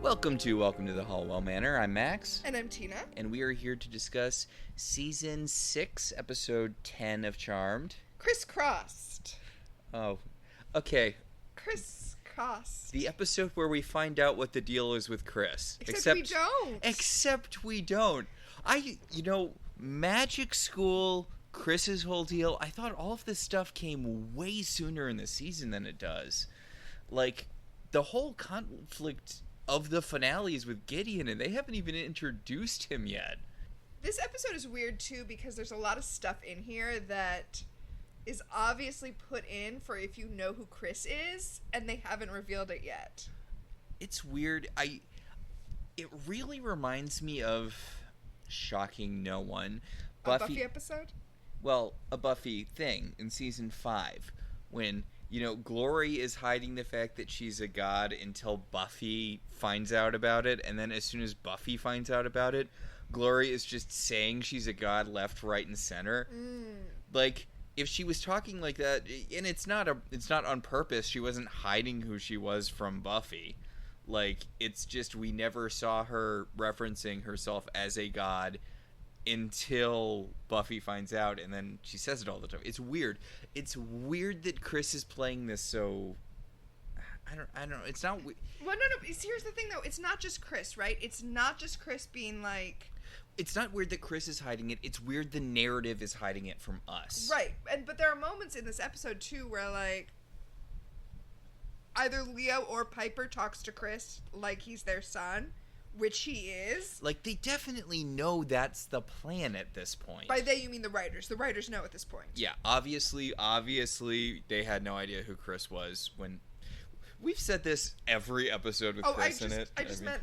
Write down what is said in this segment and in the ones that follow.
Welcome to the Halliwell Manor. I'm Max. And I'm Tina. And we are here to discuss Season 6, Episode 10 of Charmed. Crisscrossed. Oh, okay. Crisscrossed. The episode where we find out what the deal is with Chris. Except we don't. Except we don't. Magic School, Chris's whole deal, I thought all of this stuff came way sooner in the season than it does. Like, the whole conflict of the finales with Gideon, and they haven't even introduced him yet. This episode is weird, too, because there's a lot of stuff in here that is obviously put in for if you know who Chris is, and they haven't revealed it yet. It's weird. It really reminds me of, shocking no one, A Buffy episode? Well, a Buffy thing in Season 5, when Glory is hiding the fact that she's a god until Buffy finds out about it, and then as soon as Buffy finds out about it, Glory is just saying she's a god left, right, and center. Like, if she was talking like that, and it's not on purpose, she wasn't hiding who she was from Buffy. Like, it's just we never saw her referencing herself as a god until Buffy finds out, and then she says it all the time. It's weird. It's weird that Chris is playing this so... I don't know. It's not... Well, no. Here's the thing, though. It's not just Chris, right? It's not just Chris being like... It's not weird that Chris is hiding it. It's weird the narrative is hiding it from us. Right. But there are moments in this episode, too, where, like, either Leo or Piper talks to Chris like he's their son, which he is. Like, they definitely know that's the plan at this point. By they, you mean the writers. The writers know at this point. Yeah, obviously, they had no idea who Chris was when... We've said this every episode with Chris in it. I meant,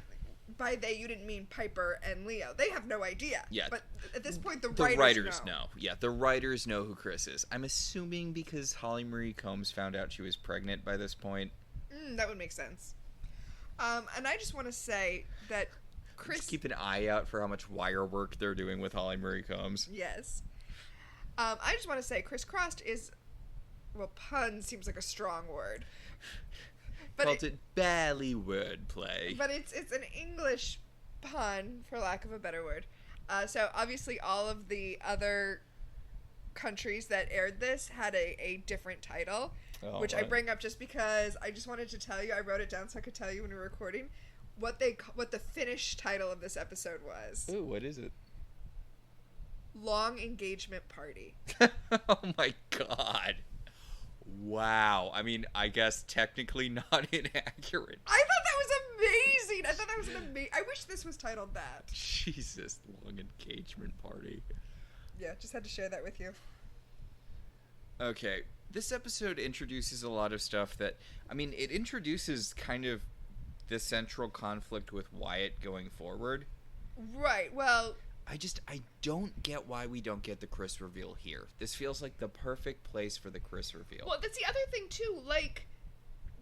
by they, you didn't mean Piper and Leo. They have no idea. Yeah. But at this point, the writers know. Yeah, the writers know who Chris is. I'm assuming because Holly Marie Combs found out she was pregnant by this point. That would make sense. And I just want to say that Chris... Just keep an eye out for how much wire work they're doing with Holly Marie Combs. Yes. I just want to say Chris Crossed is... Well, pun seems like a strong word. But called it barely wordplay. But it's an English pun, for lack of a better word. So obviously all of the other countries that aired this had a different title, which I bring up just because I just wanted to tell you. I wrote it down so I could tell you when we were recording what the Finnish title of this episode was. Ooh, what is it? Long Engagement Party. Oh my god. Wow. I mean, I guess technically not inaccurate. I thought that was amazing. I wish this was titled that. Jesus, Long Engagement Party. Yeah, just had to share that with you. Okay. This episode introduces a lot of stuff that... I mean, it introduces kind of the central conflict with Wyatt going forward. Right, well... I don't get why we don't get the Chris reveal here. This feels like the perfect place for the Chris reveal. Well, that's the other thing, too. Like,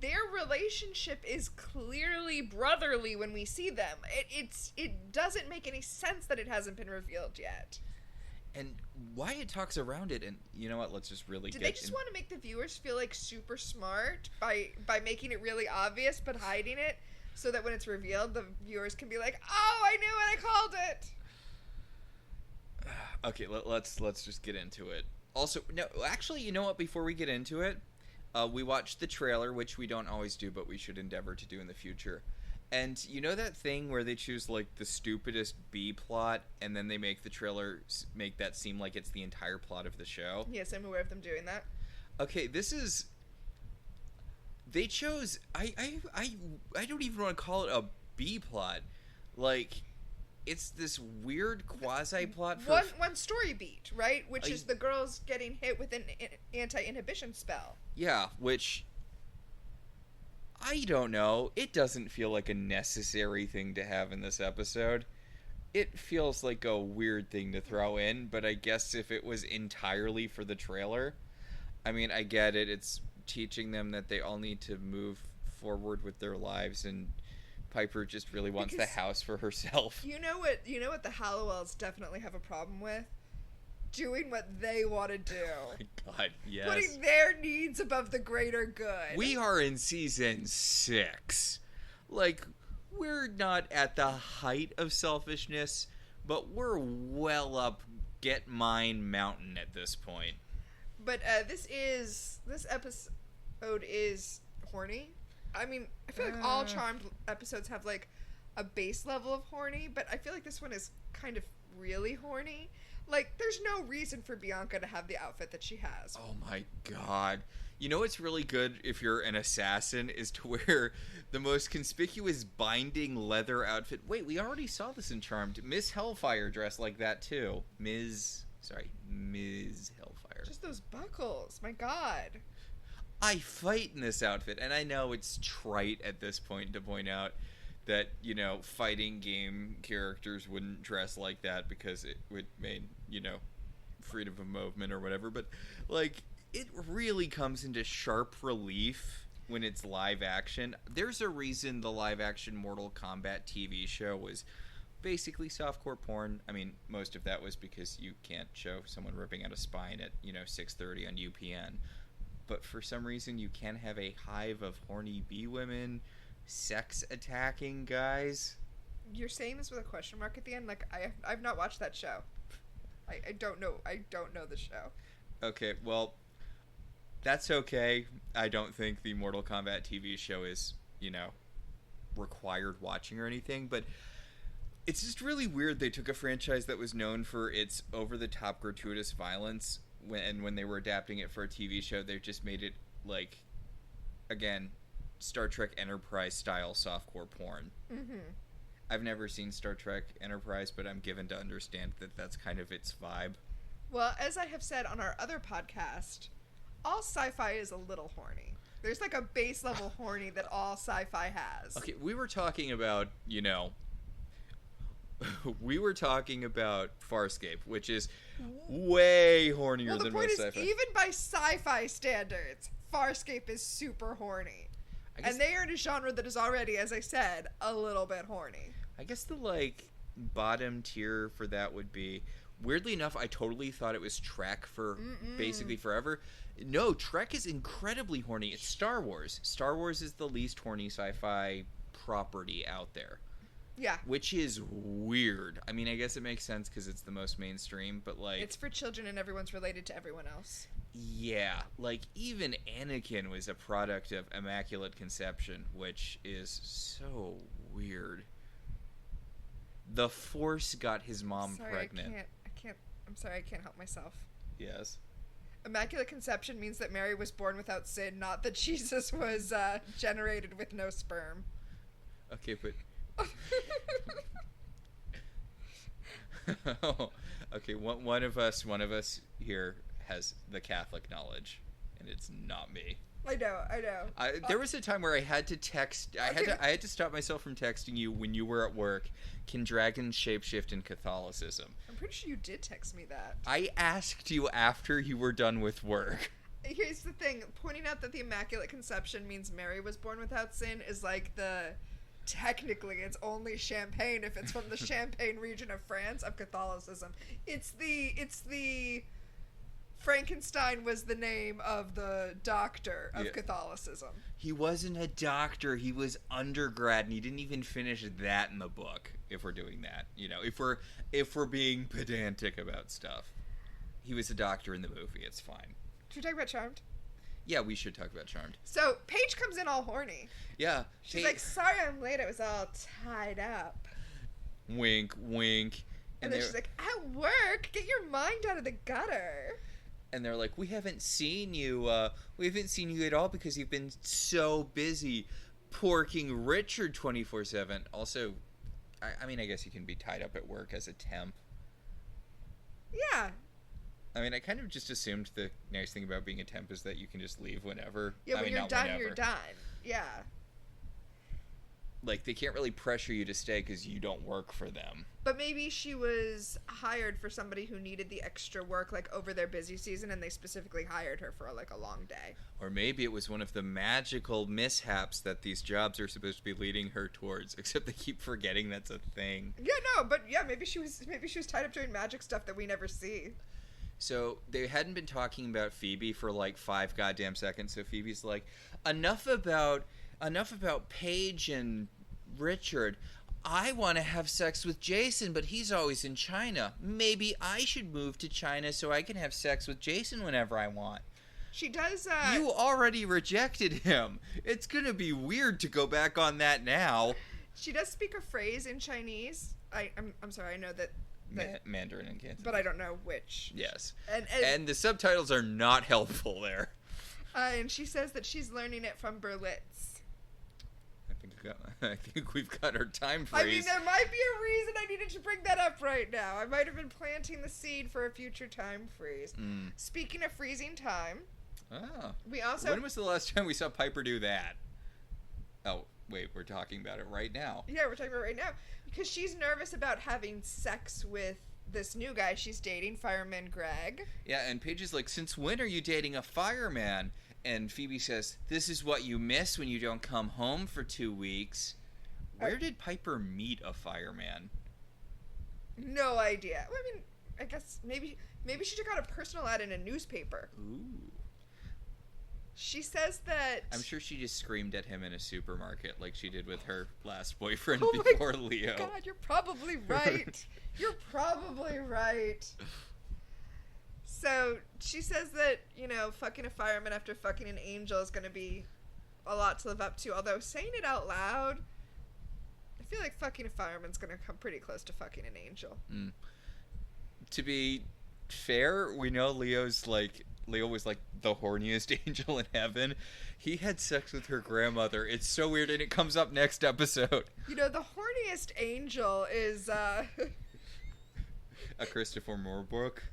their relationship is clearly brotherly when we see them. It doesn't make any sense that it hasn't been revealed yet. And Wyatt talks around it, and you know what? Let's just really Did they just want to make the viewers feel, like, super smart by making it really obvious but hiding it so that when it's revealed, the viewers can be like, oh, I knew it, I called it. Okay, let's just get into it. Also, no, actually, you know what? Before we get into it, we watched the trailer, which we don't always do, but we should endeavor to do in the future. And you know that thing where they choose, like, the stupidest B plot, and then they make the trailer make that seem like it's the entire plot of the show? Yes, I'm aware of them doing that. Okay, this is... They chose... I don't even want to call it a B plot. Like... It's this weird quasi-plot for... One story beat, right? Which is the girls getting hit with an anti-inhibition spell. Yeah, which... I don't know. It doesn't feel like a necessary thing to have in this episode. It feels like a weird thing to throw in, but I guess if it was entirely for the trailer... I mean, I get it. It's teaching them that they all need to move forward with their lives, and... Piper just really wants the house for herself. You know what the Halliwells definitely have a problem with? Doing what they want to do. Oh my god, yes. Putting their needs above the greater good. We are in season 6. Like, we're not at the height of selfishness, but we're well up get mine mountain at this point. But this episode is horny. I mean, I feel like all Charmed episodes have like a base level of horny, but I feel like this one is kind of really horny. Like, there's no reason for Bianca to have the outfit that she has. Oh my god. You know what's really good if you're an assassin is to wear the most conspicuous binding leather outfit. Wait, we already saw this in Charmed. Miss Hellfire dressed like that too. Ms. Hellfire. Just those buckles. My god. I fight in this outfit, and I know it's trite at this point to point out that, you know, fighting game characters wouldn't dress like that because it would mean, you know, freedom of movement or whatever, but, like, it really comes into sharp relief when it's live action. There's a reason the live action Mortal Kombat TV show was basically softcore porn. I mean, most of that was because you can't show someone ripping out a spine at, you know, 6:30 on UPN. But for some reason, you can have a hive of horny bee women sex attacking guys. You're saying this with a question mark at the end? Like, I've not watched that show. I don't know the show. Okay, well, that's okay. I don't think the Mortal Kombat TV show is, you know, required watching or anything, but it's just really weird they took a franchise that was known for its over-the-top gratuitous violence, when they were adapting it for a TV show, they just made it, like, again, Star Trek Enterprise style softcore porn. Mm-hmm. I've never seen Star Trek Enterprise, but I'm given to understand that that's kind of its vibe. Well, as I have said on our other podcast, all sci-fi is a little horny. There's like a base level horny that all sci-fi has. Okay, we were talking about, you know, Farscape, which is way hornier than most sci-fi. The point is, even by sci-fi standards, Farscape is super horny. And they are in a genre that is already, as I said, a little bit horny. I guess the, like, bottom tier for that would be... Weirdly enough, I totally thought it was Trek for basically forever. No, Trek is incredibly horny. It's Star Wars. Star Wars is the least horny sci-fi property out there. Yeah. Which is weird. I mean, I guess it makes sense because it's the most mainstream, but, like... It's for children and everyone's related to everyone else. Yeah. Like, even Anakin was a product of Immaculate Conception, which is so weird. The Force got his mom pregnant. I'm sorry, I can't help myself. Yes. Immaculate Conception means that Mary was born without sin, not that Jesus was generated with no sperm. Okay, but... Okay, one of us here has the Catholic knowledge, and it's not me. I know. There was a time where I had to text. I had to stop myself from texting you when you were at work. Can dragons shapeshift in Catholicism? I'm pretty sure you did text me that. I asked you after you were done with work. Here's the thing: pointing out that the Immaculate Conception means Mary was born without sin is like the. Technically, it's only Champagne if it's from the Champagne region of France of Catholicism. It's the Frankenstein was the name of the doctor of Catholicism. He wasn't a doctor. He was undergrad, and he didn't even finish that in the book. If we're doing that, you know, if we're being pedantic about stuff, he was a doctor in the movie. It's fine. Should we talk about Charmed? Yeah, we should talk about Charmed. So, Paige comes in all horny. Yeah. She's like, sorry I'm late, I was all tied up. Wink, wink. And then she's like, at work, get your mind out of the gutter. And they're like, we haven't seen you at all because you've been so busy porking Richard 24/7. Also, I mean, I guess you can be tied up at work as a temp. Yeah. I mean, I kind of just assumed the nice thing about being a temp is that you can just leave whenever. Yeah, when you're done, you're done. Yeah. Like, they can't really pressure you to stay because you don't work for them. But maybe she was hired for somebody who needed the extra work, like, over their busy season, and they specifically hired her for, like, a long day. Or maybe it was one of the magical mishaps that these jobs are supposed to be leading her towards, except they keep forgetting that's a thing. Yeah, no, but yeah, maybe she was tied up doing magic stuff that we never see. So they hadn't been talking about Phoebe for like 5 goddamn seconds. So Phoebe's like, enough about Paige and Richard, I want to have sex with Jason, but he's always in China. Maybe I should move to China so I can have sex with Jason whenever I want. She does, You already rejected him. It's gonna be weird to go back on that now. She does speak a phrase in Chinese. I'm sorry, I know that... Mandarin and Cantonese. But I don't know which. Yes. And the subtitles are not helpful there. And she says that she's learning it from Berlitz. I think we've got our time freeze. I mean, there might be a reason I needed to bring that up right now. I might have been planting the seed for a future time freeze. Speaking of freezing time... we also... When was the last time we saw Piper do that? Oh, wait, we're talking about it right now. Yeah, we're talking about it right now. Because she's nervous about having sex with this new guy she's dating, Fireman Greg. Yeah, and Paige is like, since when are you dating a fireman? And Phoebe says, this is what you miss when you don't come home for 2 weeks. Where did Piper meet a fireman? No idea. Well, I mean, I guess maybe she took out a personal ad in a newspaper. Ooh. She says that... I'm sure she just screamed at him in a supermarket like she did with her last boyfriend oh before Leo. God, you're probably right. You're probably right. So she says that, fucking a fireman after fucking an angel is going to be a lot to live up to. Although saying it out loud, I feel like fucking a fireman's going to come pretty close to fucking an angel. To be fair, we know Leo was like the horniest angel in heaven. He had sex with her grandmother. It's so weird, and it comes up next episode. The horniest angel is a Christopher Moore book.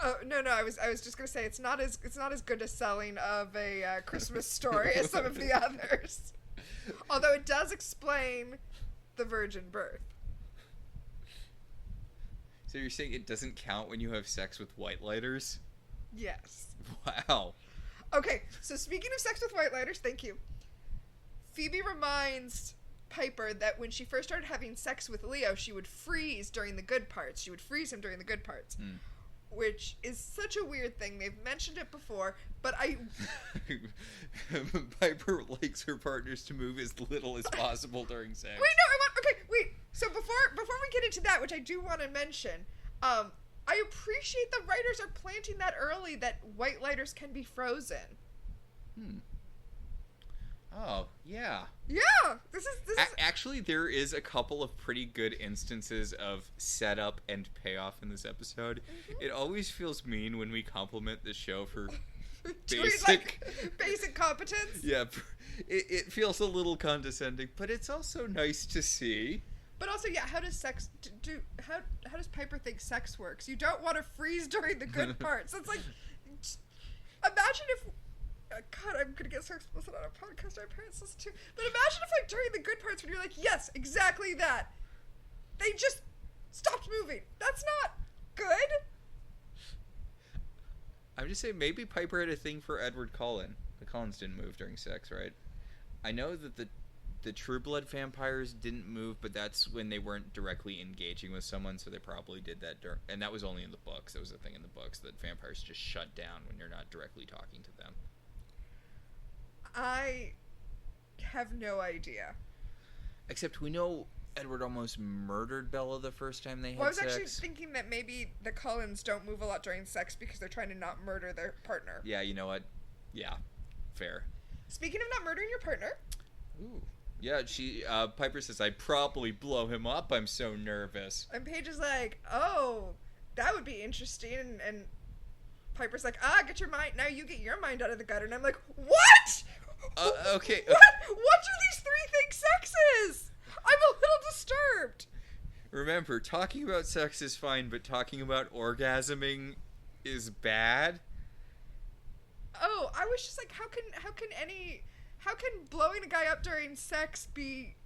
Oh no! I was just gonna say it's not as good a selling of a Christmas story as some of the others. Although it does explain the virgin birth. So you're saying it doesn't count when you have sex with white lighters? Yes. Wow. Okay, so speaking of sex with white lighters, thank you. Phoebe reminds Piper that when she first started having sex with Leo, she would freeze during the good parts. She would freeze him during the good parts. Which is such a weird thing. They've mentioned it before, but Piper likes her partners to move as little as possible during sex. Wait. So before we get into that, which I do want to mention, I appreciate the writers are planting that early that white lighters can be frozen. Oh, yeah. Yeah! This is Actually, there is a couple of pretty good instances of setup and payoff in this episode. It always feels mean when we compliment the show for basic competence. Yeah, it feels a little condescending, but it's also nice to see. But also, yeah, how does how does Piper think sex works? You don't want to freeze during the good parts. It's like, imagine if... God, I'm gonna get so explicit on a podcast our parents listen to. But imagine if, during the good parts when you're like, yes, exactly that, they just stopped moving. That's not good. I'm just saying, maybe Piper had a thing for Edward Cullen. The Cullens didn't move during sex, right? I know that the True Blood vampires didn't move, but that's when they weren't directly engaging with someone, so they probably did that and that was only in the books. That was a thing in the books, that vampires just shut down when you're not directly talking to them. I have no idea. Except we know Edward almost murdered Bella the first time they had sex. Well, I was actually thinking that maybe the Cullens don't move a lot during sex because they're trying to not murder their partner. Yeah, you know what? Yeah, fair. Speaking of not murdering your partner. Ooh. Yeah, Piper says, I'd probably blow him up. I'm so nervous. And Paige is like, oh, that would be interesting. And Piper's like, get your mind. Now you get your mind out of the gutter. And I'm like, what? Okay. What do these three think sex is? I'm a little disturbed. Remember, talking about sex is fine, but talking about orgasming is bad. Oh, I was just like, how can blowing a guy up during sex be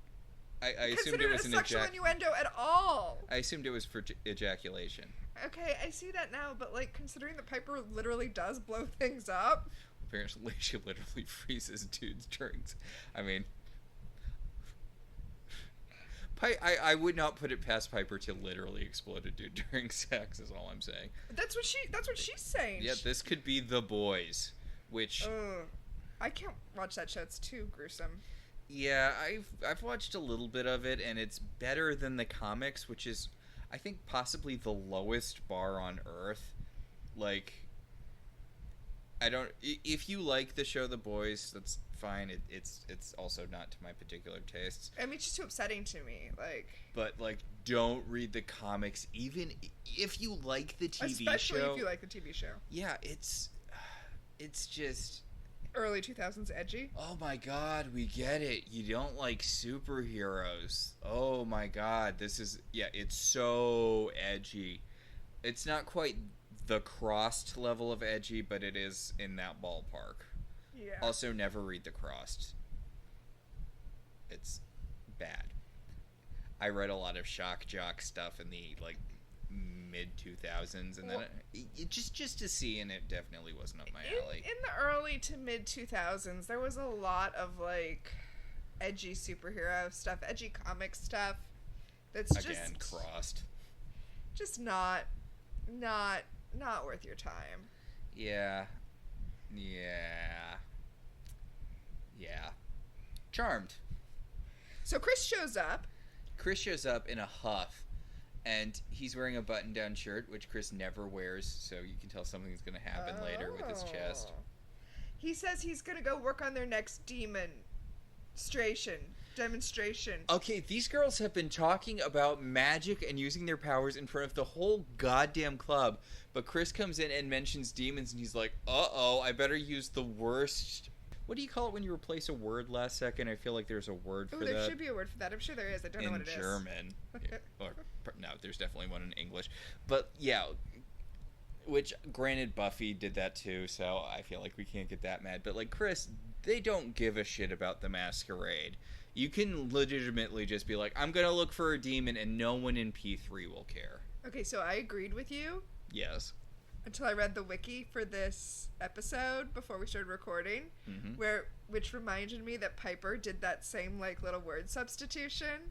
I assumed it was a sexual innuendo at all? I assumed it was for ejaculation. Okay, I see that now, but considering that Piper literally does blow things up. Apparently, she literally freezes dudes during. I mean, I would not put it past Piper to literally explode a dude during sex. Is all I'm saying. That's what she's saying. Yeah, this could be The Boys, which. I can't watch that show. It's too gruesome. Yeah, I've watched a little bit of it, and it's better than the comics, which is, I think, possibly the lowest bar on Earth. Like, I don't. If you like the show The Boys, that's fine. It's also not to my particular tastes. I mean, it's just too upsetting to me. Like, but like, don't read the comics, even if you like the TV especially show. if you like the TV show. Yeah, it's just early 2000s edgy. Oh my god, we get it. You don't like superheroes. Oh my god, it's so edgy. It's not quite the Crossed level of edgy, but it is in that ballpark. Yeah. Also, never read the Crossed. It's bad. I read a lot of shock jock stuff in the mid 2000s, and then it just to see, and it definitely wasn't up my alley. In the early to mid 2000s, there was a lot of edgy superhero stuff, edgy comic stuff. That's again Crossed. Just not worth your time. Yeah. Charmed. So Chris shows up in a huff, and he's wearing a button-down shirt, which Chris never wears, so you can tell something's going to happen later with his chest. He says he's going to go work on their next demonstration. Okay, these girls have been talking about magic and using their powers in front of the whole goddamn club, but Chris comes in and mentions demons, and he's like, uh-oh, I better use the worst... What do you call it when you replace a word last second? I feel like there's a word for that. There should be a word for that. I'm sure there is. I don't know what it is. In German. No, there's definitely one in English. But, yeah, which, granted, Buffy did that too, so I feel like we can't get that mad. But, Chris, they don't give a shit about the masquerade. You can legitimately just be like, I'm going to look for a demon, and no one in P3 will care. Okay, so I agreed with you. Yes. Until I read the wiki for this episode before we started recording, which reminded me that Piper did that same little word substitution.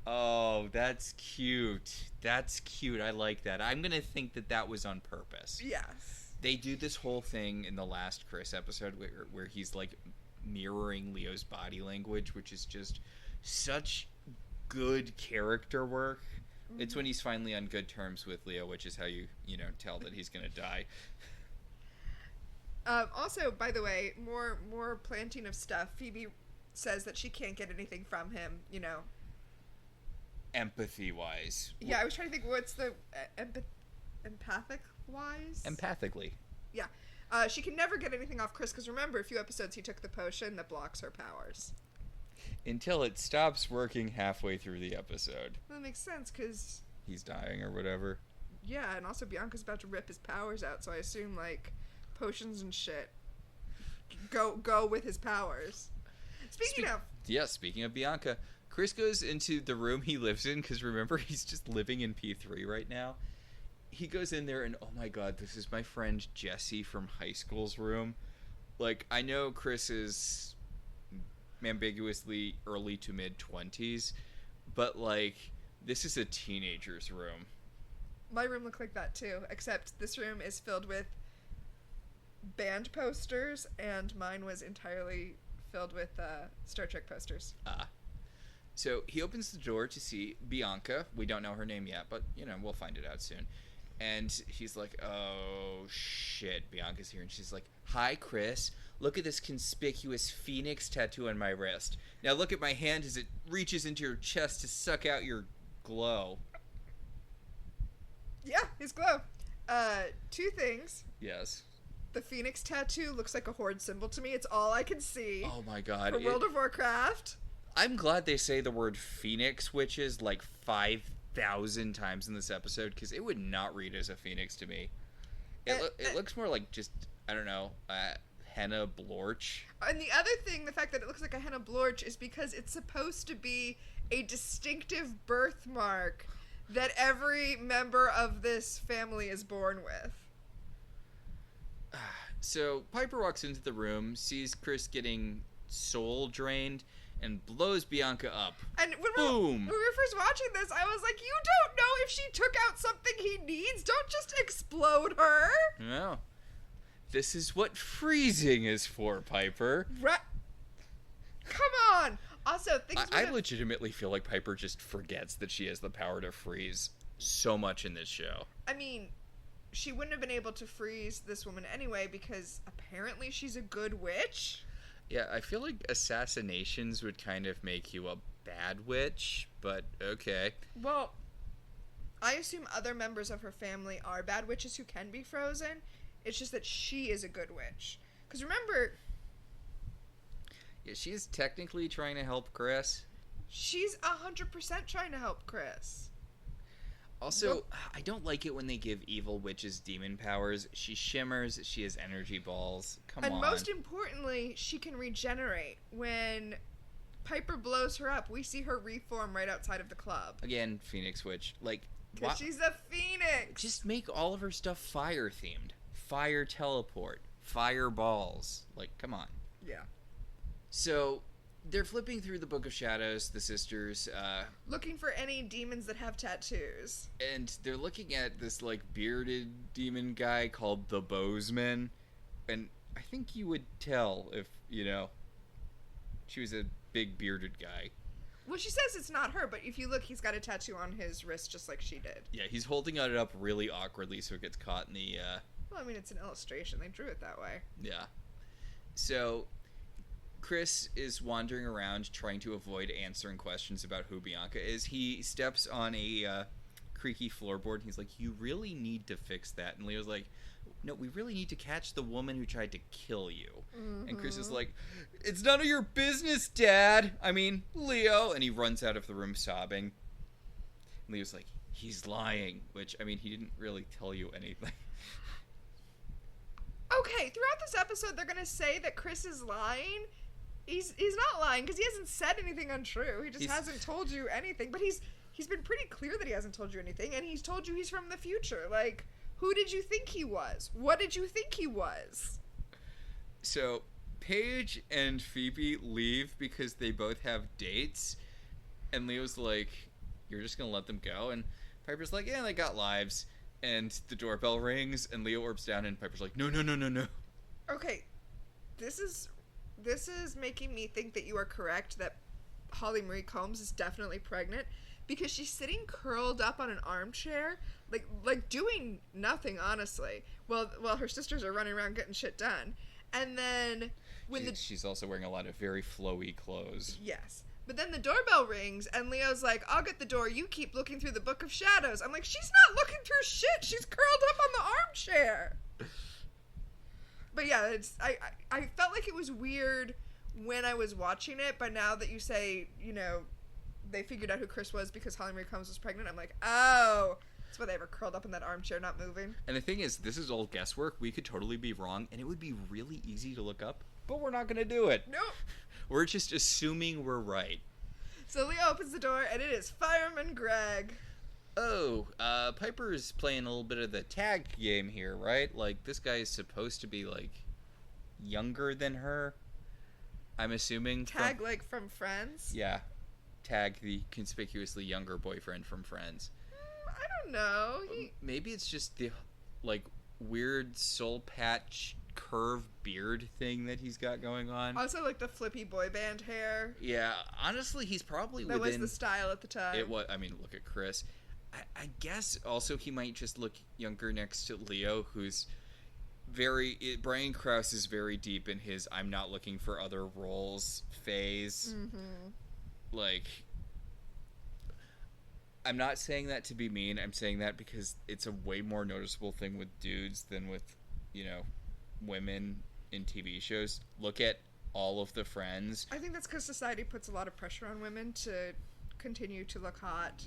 Oh, that's cute. That's cute. I like that. I'm gonna think that was on purpose. Yes. They do this whole thing in the last Chris episode where he's mirroring Leo's body language, which is just such good character work. It's when he's finally on good terms with Leo, which is how you tell that he's gonna die. Also, by the way, more planting of stuff. Phoebe says that she can't get anything from him, Empathy-wise. Yeah, I was trying to think what's the empathic-wise? Empathically. Yeah. She can never get anything off Chris, because remember, a few episodes he took the potion that blocks her powers. Until it stops working halfway through the episode. That makes sense, because... he's dying or whatever. Yeah, and also Bianca's about to rip his powers out, so I assume, potions and go with his powers. Speaking of Bianca, Chris goes into the room he lives in, because remember, he's just living in P3 right now. He goes in there and, oh my god, this is my friend Jesse from high school's room. I know Chris is ambiguously early to mid-20s, but this is a teenager's room. My room looked like that too, except this room is filled with band posters, and mine was entirely filled with Star Trek posters. So he opens the door to see Bianca. We don't know her name yet, but we'll find it out soon. And he's like, oh shit, Bianca's here. And she's like, hi Chris, look at this conspicuous phoenix tattoo on my wrist. Now look at my hand as it reaches into your chest to suck out your glow. Yeah, his glow. Two things. Yes. The phoenix tattoo looks like a horde symbol to me. It's all I can see. Oh my god. For World of Warcraft. I'm glad they say the word phoenix witches 5,000 times in this episode, because it would not read as a phoenix to me. It looks more like just, I don't know, henna blorch. And the other thing, the fact that it looks like a henna blorch, is because it's supposed to be a distinctive birthmark that every member of this family is born with. So Piper walks into the room, sees Chris getting soul drained, and blows Bianca up. And when we were first watching this, I was like, you don't know if she took out something he needs. Don't just explode her. No. This is what freezing is for, Piper. Come on! Also, I legitimately feel like Piper just forgets that she has the power to freeze so much in this show. I mean, she wouldn't have been able to freeze this woman anyway because apparently she's a good witch. Yeah, I feel like assassinations would kind of make you a bad witch, but okay. Well, I assume other members of her family are bad witches who can be frozen. It's just that she is a good witch. Because remember... Yeah, she's technically trying to help Chris. She's 100% trying to help Chris. Also, I don't like it when they give evil witches demon powers. She shimmers, she has energy balls. Come on. And most importantly, she can regenerate. When Piper blows her up, we see her reform right outside of the club. Again, Phoenix Witch. Like, because she's a phoenix. Just make all of her stuff fire themed. Fire teleport. Fireballs. Like, come on. Yeah. So, they're flipping through the Book of Shadows, the sisters. Looking for any demons that have tattoos. And they're looking at this, like, bearded demon guy called the Bozeman. And I think you would tell if, you know, she was a big bearded guy. Well, she says it's not her, but if you look, he's got a tattoo on his wrist just like she did. Yeah, he's holding it up really awkwardly so it gets caught in the... Well, I mean, it's an illustration. They drew it that way. Yeah. So... Chris is wandering around trying to avoid answering questions about who Bianca is. He steps on a creaky floorboard and he's like, you really need to fix that. And Leo's like, no, we really need to catch the woman who tried to kill you. Mm-hmm. And Chris is like, it's none of your business, Dad. I mean, Leo. And he runs out of the room sobbing. And Leo's like, he's lying. Which, I mean, he didn't really tell you anything. Okay, throughout this episode, they're going to say that Chris is lying. He's not lying because he hasn't said anything untrue. He just hasn't told you anything. But he's been pretty clear that he hasn't told you anything, and he's told you he's from the future. Like, who did you think he was? What did you think he was? So, Paige and Phoebe leave because they both have dates, and Leo's like, you're just going to let them go? And Piper's like, yeah, they got lives. And the doorbell rings, and Leo orbs down, and Piper's like, no. Okay, this is making me think that you are correct, that Holly Marie Combs is definitely pregnant, because she's sitting curled up on an armchair, like doing nothing, honestly, while her sisters are running around getting shit done. And then when she's also wearing a lot of very flowy clothes. Yes. But then the doorbell rings, and Leo's like, I'll get the door, you keep looking through the Book of Shadows. I'm like, she's not looking through shit, she's curled up on the armchair. But yeah, I felt like it was weird when I was watching it, but now that you say, you know, they figured out who Chris was because Holly Marie Combs was pregnant, I'm like, oh, that's why they were curled up in that armchair, not moving. And the thing is, this is all guesswork. We could totally be wrong, and it would be really easy to look up, but we're not going to do it. Nope. We're just assuming we're right. So Leo opens the door, and it is Fireman Greg. Oh, Piper's playing a little bit of the tag game here, right? Like, this guy is supposed to be, like, younger than her, I'm assuming. Tag, like, from Friends? Yeah. Tag, the conspicuously younger boyfriend from Friends. I don't know. Maybe it's just the, like, weird soul patch curve beard thing that he's got going on. Also, like, the flippy boy band hair. Yeah, honestly, he's probably that was the style at the time. It was. I mean, look at Chris. I guess also he might just look younger next to Leo, who's Brian Krause is very deep in his I'm not looking for other roles phase. Mm-hmm. Like, I'm not saying that to be mean. I'm saying that because it's a way more noticeable thing with dudes than with, you know, women in TV shows. Look at all of the Friends. I think that's because society puts a lot of pressure on women to continue to look hot.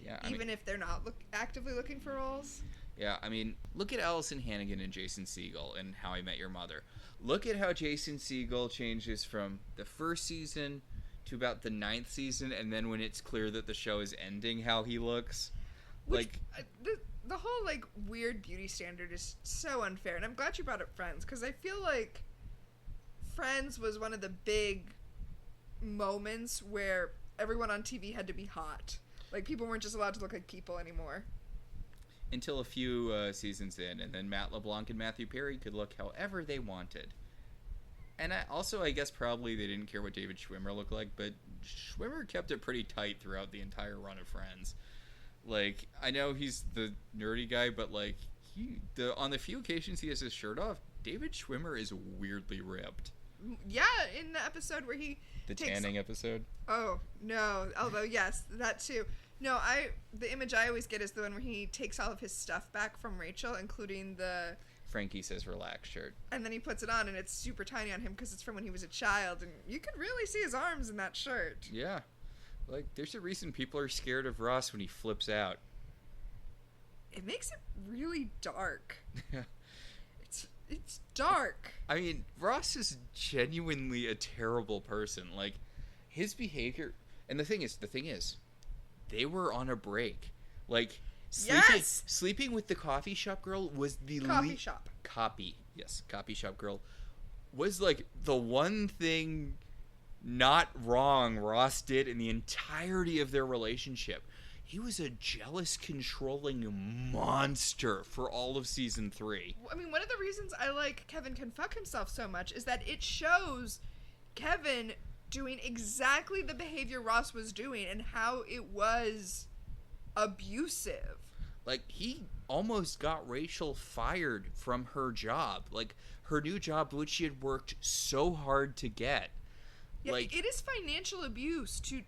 Yeah, even if they're not actively looking for roles. Yeah, I mean, look at Allison Hannigan and Jason Segel in How I Met Your Mother. Look at how Jason Segel changes from the first season to about the 9th season, and then when it's clear that the show is ending, how he looks. Like, the whole, like, weird beauty standard is so unfair, and I'm glad you brought up Friends, because I feel like Friends was one of the big moments where everyone on TV had to be hot. Like, people weren't just allowed to look like people anymore. Until a few seasons in, and then Matt LeBlanc and Matthew Perry could look however they wanted. And I guess probably they didn't care what David Schwimmer looked like, but Schwimmer kept it pretty tight throughout the entire run of Friends. Like, I know he's the nerdy guy, but like on the few occasions he has his shirt off, David Schwimmer is weirdly ripped. Yeah, in the episode where he tanning episode. Oh no! Although yes, that too. No, the image I always get is the one where he takes all of his stuff back from Rachel, including the Frankie Says Relax shirt. And then he puts it on, and it's super tiny on him because it's from when he was a child, and you can really see his arms in that shirt. Yeah. Like, there's a reason people are scared of Ross when he flips out. It makes it really dark. It's dark. I mean, Ross is genuinely a terrible person. Like, his behavior... And the thing is, they were on a break. Like, sleeping with the coffee shop girl was the... Coffee shop girl was, like, the one thing not wrong Ross did in the entirety of their relationship. He was a jealous, controlling monster for all of season 3. I mean, one of the reasons I like Kevin Can Fuck Himself so much is that it shows Kevin doing exactly the behavior Ross was doing and how it was abusive. Like, he almost got Rachel fired from her job. Like, her new job, which she had worked so hard to get. Yeah, like, it is financial abuse to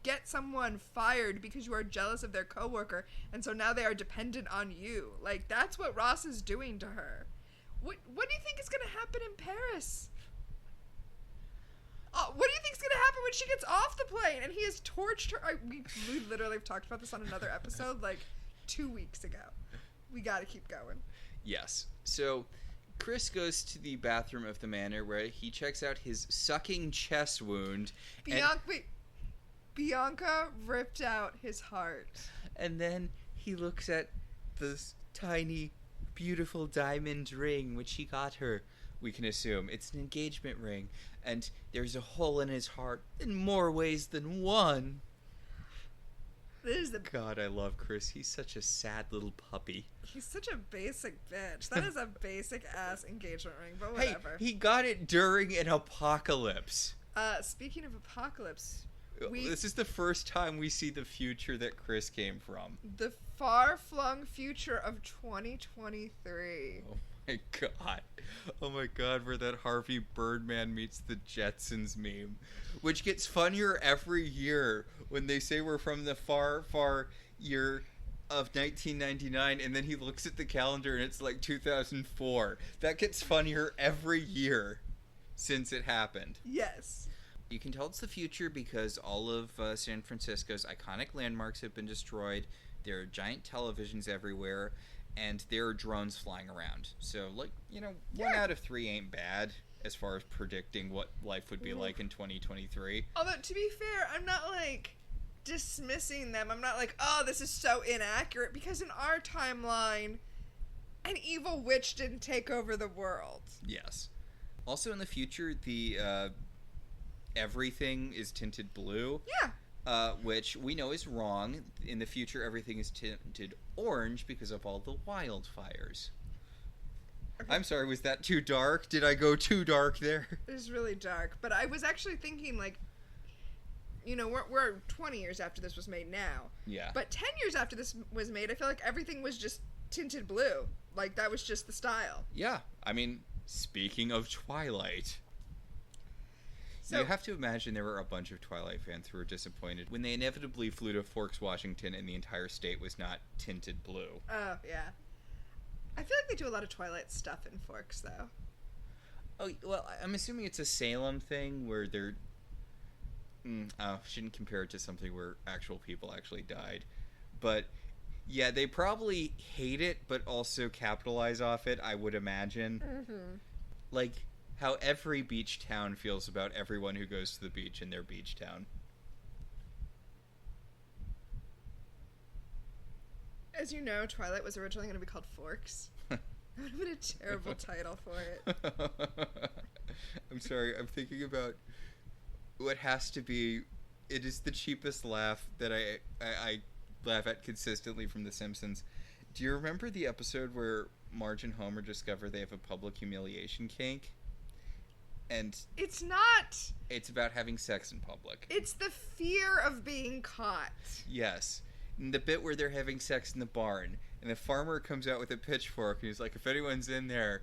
get someone fired because you are jealous of their coworker, and so now they are dependent on you. Like, that's what Ross is doing to her. What do you think is going to happen in Paris? What do you think is going to happen when she gets off the plane and he has torched her? We literally have talked about this on another episode like 2 weeks ago. We got to keep going. Yes. So Chris goes to the bathroom of the manor where he checks out his sucking chest wound. Bianca ripped out his heart. And then he looks at this tiny, beautiful diamond ring, which he got her. We can assume it's an engagement ring. And there's a hole in his heart in more ways than one. God, I love Chris. He's such a sad little puppy. He's such a basic bitch. That is a basic-ass engagement ring, but whatever. Hey, he got it during an apocalypse. Speaking of apocalypse... This is the first time we see the future that Chris came from. The far-flung future of 2023. Oh my god, where that Harvey Birdman meets the Jetsons meme. Which gets funnier every year when they say we're from the far, far year of 1999, and then he looks at the calendar and it's like 2004. That gets funnier every year since it happened. Yes. You can tell it's the future because all of San Francisco's iconic landmarks have been destroyed. There are giant televisions everywhere, and there are drones flying around. So, like, 1 out of 3 ain't bad as far as predicting what life would be like in 2023. Although, to be fair, I'm not, dismissing them. I'm not oh, this is so inaccurate, because in our timeline, an evil witch didn't take over the world. Yes. Also, in the future, the... everything is tinted blue. Yeah. Which we know is wrong. In the future, everything is tinted orange because of all the wildfires. Okay. I'm sorry, was that too dark? Did I go too dark there? It was really dark. But I was actually thinking, we're 20 years after this was made now. Yeah. But 10 years after this was made, I feel like everything was just tinted blue. Like, that was just the style. Yeah. I mean, speaking of Twilight... So, you have to imagine there were a bunch of Twilight fans who were disappointed when they inevitably flew to Forks, Washington, and the entire state was not tinted blue. Oh, yeah. I feel like they do a lot of Twilight stuff in Forks, though. Oh, well, I'm assuming it's a Salem thing where they're... shouldn't compare it to something where actual people actually died. But, yeah, they probably hate it, but also capitalize off it, I would imagine. Mm-hmm. Like... how every beach town feels about everyone who goes to the beach in their beach town. As you know, Twilight was originally going to be called Forks. That would have been a terrible title for it. I'm sorry, I'm thinking about what has to be... It is the cheapest laugh that I laugh at consistently from The Simpsons. Do you remember the episode where Marge and Homer discover they have a public humiliation kink? And it's not. It's about having sex in public. It's the fear of being caught. Yes. And the bit where they're having sex in the barn, and the farmer comes out with a pitchfork, and he's like, if anyone's in there,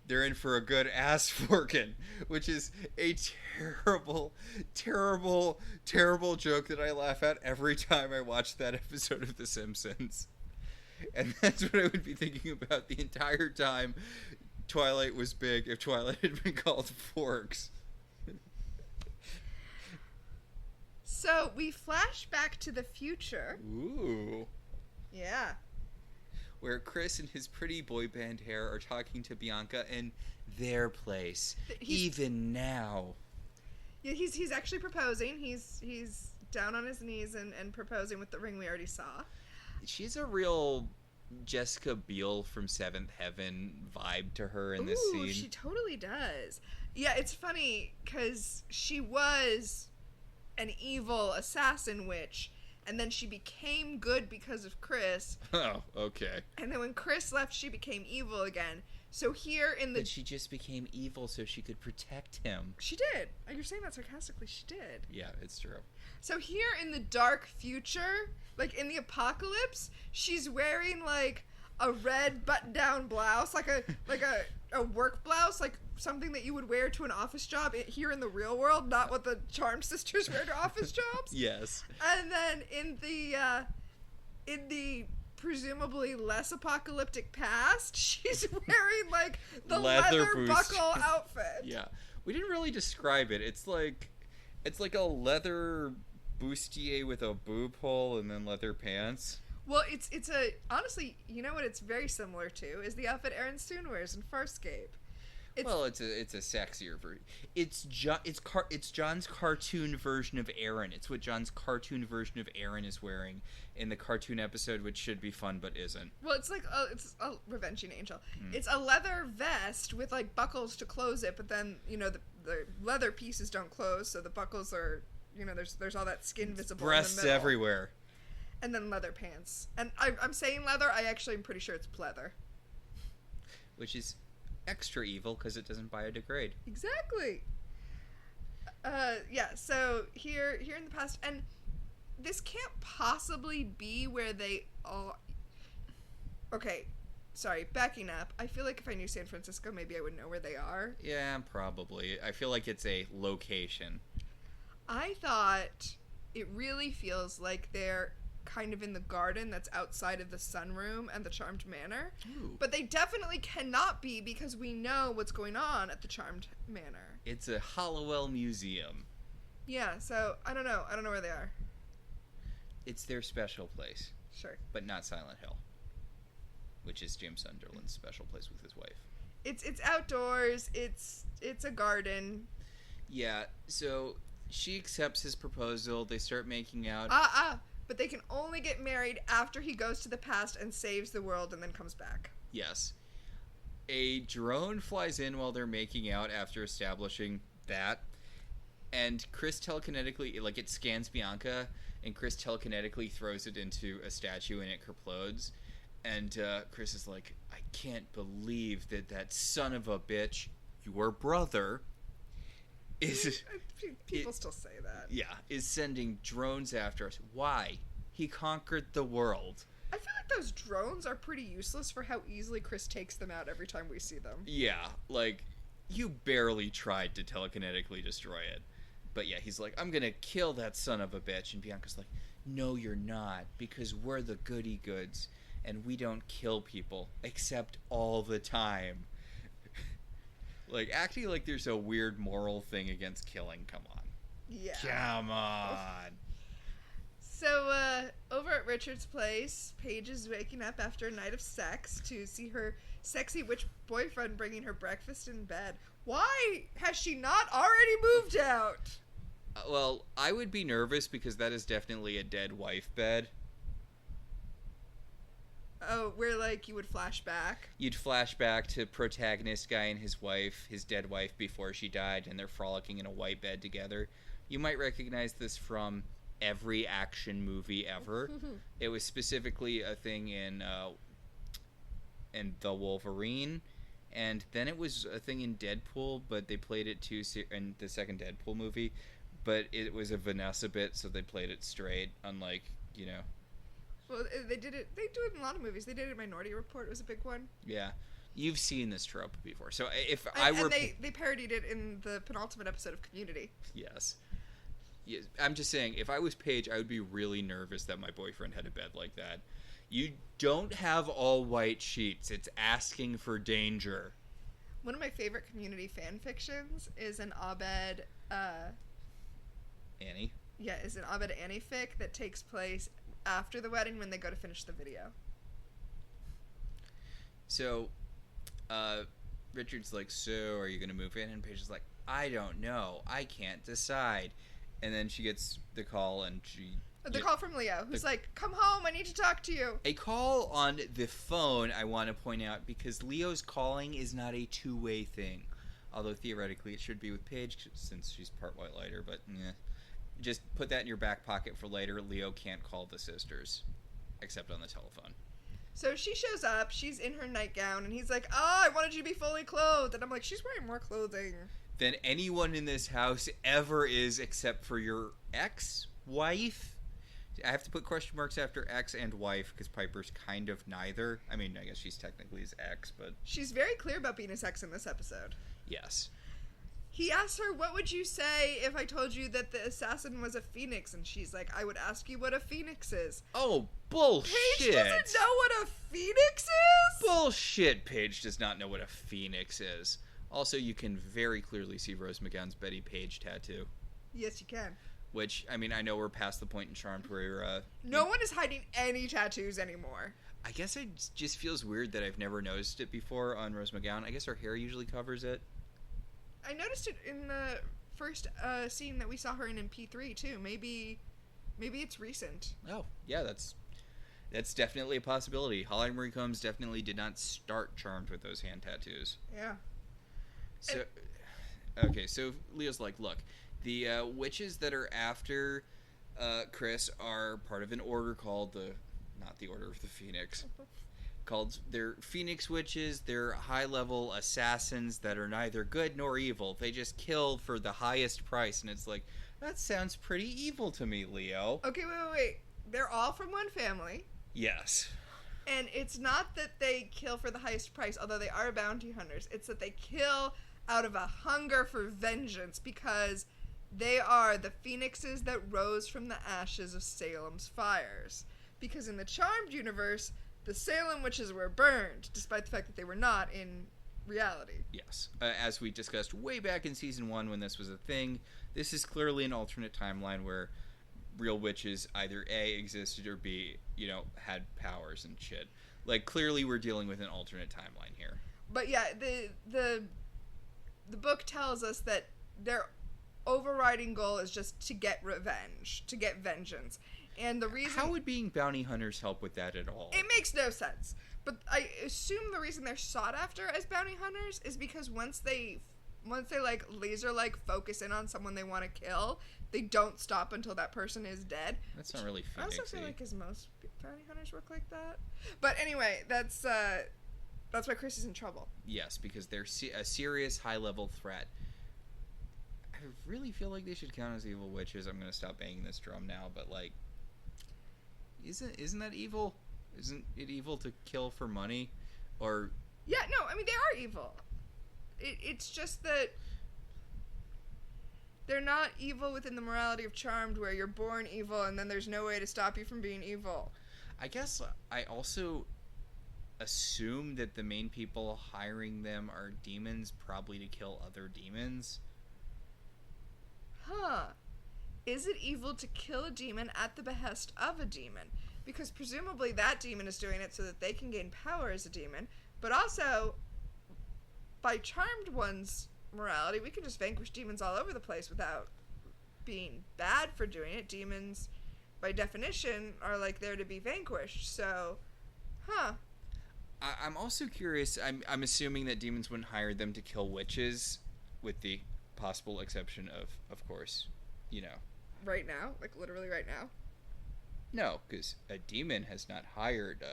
they're in for a good ass forking, which is a terrible, terrible, terrible joke that I laugh at every time I watch that episode of The Simpsons. And that's what I would be thinking about the entire time Twilight was big, if Twilight had been called Forks. So we flash back to the future. Ooh. Yeah. Where Chris and his pretty boy band hair are talking to Bianca in their place, even now. Yeah, he's actually proposing. He's down on his knees and proposing with the ring we already saw. She's a real Jessica Biel from Seventh Heaven vibe to her in this scene. She totally does. Yeah, it's funny because she was an evil assassin witch, and then she became good because of Chris. Oh, okay. And then when Chris left, she became evil again. So here in the... But she just became evil so she could protect him. She did. You're saying that sarcastically. She did. Yeah, it's true. So here in the dark future, like in the apocalypse, she's wearing like a red button-down blouse, like a work blouse, like something that you would wear to an office job here in the real world, not what the Charmed sisters wear to office jobs. Yes. And then in the presumably less apocalyptic past, she's wearing like the leather buckle outfit. Yeah. We didn't really describe it. It's like a leather bustier with a boob hole and then leather pants. Well, it's honestly, you know what it's very similar to is the outfit Aaron Soon wears in Farscape. It's a sexier version. It's John's cartoon version of Aaron. It's what John's cartoon version of Aaron is wearing in the cartoon episode, which should be fun but isn't. Well, it's like it's a Revenging Angel. It's a leather vest with like buckles to close it, but then the leather pieces don't close, so the buckles are there's all that skin visible. Breasts in the middle. Everywhere. And then leather pants. And I'm saying leather. I actually am pretty sure it's pleather. Which is extra evil because it doesn't biodegrade. Exactly. Yeah. So here in the past, and this can't possibly be where they all. Okay, sorry. Backing up. I feel like if I knew San Francisco, maybe I would know where they are. Yeah, probably. I feel like it's a location. I thought it really feels like they're kind of in the garden that's outside of the sunroom and the Charmed Manor. Ooh. But they definitely cannot be because we know what's going on at the Charmed Manor. It's a Halliwell museum. Yeah, so I don't know where they are. It's their special place. Sure. But not Silent Hill, which is Jim Sunderland's special place with his wife. It's outdoors. It's a garden. Yeah, so she accepts his proposal. They start making out. But they can only get married after he goes to the past and saves the world and then comes back. Yes. A drone flies in while they're making out after establishing that. And Chris telekinetically, it scans Bianca, and Chris telekinetically throws it into a statue and it kerplodes. And Chris is like, I can't believe that son of a bitch, your brother, People still say that. Yeah, is sending drones after us. Why? He conquered the world. I feel like those drones are pretty useless for how easily Chris takes them out every time we see them. Yeah, you barely tried to telekinetically destroy it. But yeah, he's like, I'm gonna kill that son of a bitch. And Bianca's like, no, you're not, because we're the goody goods, and we don't kill people, except all the time. Acting like there's a weird moral thing against killing. Come on. Yeah. Come on. So, over at Richard's place, Paige is waking up after a night of sex to see her sexy witch boyfriend bringing her breakfast in bed. Why has she not already moved out? Well, I would be nervous because that is definitely a dead wife bed. Oh, where, you would flash back? You'd flash back to protagonist guy and his wife, his dead wife before she died, and they're frolicking in a white bed together. You might recognize this from every action movie ever. It was specifically a thing in The Wolverine, And then it was a thing in Deadpool, but they played it too in the second Deadpool movie. But it was a Vanessa bit, so they played it straight, unlike, Well, they did it. They do it in a lot of movies. They did it in Minority Report. It was a big one. Yeah. You've seen this trope before. So if they parodied it in the penultimate episode of Community. Yes. Yes. I'm just saying, if I was Paige, I would be really nervous that my boyfriend had a bed like that. You don't have all white sheets. It's asking for danger. One of my favorite Community fan fictions is an Abed... Annie? Yeah, is an Abed Annie fic that takes place after the wedding when they go to finish the video. So, Richard's like, so are you going to move in? And Paige is like, I don't know. I can't decide. And then she gets the call and The call from Leo, who's like, come home, I need to talk to you. A call on the phone, I want to point out, because Leo's calling is not a two-way thing. Although, theoretically, it should be with Paige, since she's part white lighter, but, just put that in your back pocket for later. Leo can't call the sisters, except on the telephone. So she shows up, she's in her nightgown, and he's like, I wanted you to be fully clothed. And I'm like, she's wearing more clothing than anyone in this house ever is, except for your ex-wife. I have to put question marks after ex and wife, because Piper's kind of neither. I mean, I guess she's technically his ex, but... She's very clear about being his ex in this episode. Yes. He asks her, what would you say if I told you that the assassin was a phoenix? And she's like, I would ask you what a phoenix is. Oh, bullshit. Paige doesn't know what a phoenix is? Bullshit. Paige does not know what a phoenix is. Also, you can very clearly see Rose McGowan's Betty Page tattoo. Yes, you can. Which, I mean, I know we're past the point in Charmed where... no one is hiding any tattoos anymore. I guess it just feels weird that I've never noticed it before on Rose McGowan. I guess her hair usually covers it. I noticed it in the first scene that we saw her in P3 too. Maybe it's recent. Oh, yeah, that's definitely a possibility. Holly Marie Combs definitely did not start Charmed with those hand tattoos. Yeah. So, okay, so Leo's like, look, the witches that are after Chris are part of an order called not the Order of the Phoenix. They're Phoenix witches. They're high-level assassins that are neither good nor evil. They just kill for the highest price. And it's like, that sounds pretty evil to me, Leo. Okay, wait. They're all from one family. Yes. And it's not that they kill for the highest price, although they are bounty hunters. It's that they kill out of a hunger for vengeance because they are the phoenixes that rose from the ashes of Salem's fires. Because in the Charmed universe... the Salem witches were burned, despite the fact that they were not in reality. Yes. As we discussed way back in Season 1 when this was a thing, this is clearly an alternate timeline where real witches either A, existed, or B, had powers and shit. Like, clearly we're dealing with an alternate timeline here. But yeah, the book tells us that their overriding goal is just to get revenge, to get vengeance. And the reason... How would being bounty hunters help with that at all? It makes no sense. But I assume the reason they're sought after as bounty hunters is because once they like laser like focus in on someone they want to kill, they don't stop until that person is dead. That's not really Phoenix-y. I also feel like most bounty hunters work like that. But anyway, that's why Chris is in trouble. Yes, because they're a serious high level threat. I really feel like they should count as evil witches. I'm going to stop banging this drum now, but like, isn't that evil? Isn't it evil to kill for money? Or yeah, no, I mean they are evil. It's just that they're not evil within the morality of Charmed, where you're born evil and then there's no way to stop you from being evil. I guess I also assume that the main people hiring them are demons, probably to kill other demons. Huh. Is it evil to kill a demon at the behest of a demon? Because presumably that demon is doing it so that they can gain power as a demon. But also, by Charmed One's morality, we can just vanquish demons all over the place without being bad for doing it. Demons, by definition, are like there to be vanquished. So, huh. I'm also curious. I'm assuming that demons wouldn't hire them to kill witches, with the possible exception of course, Right now? Like, literally right now? No, because a demon has not hired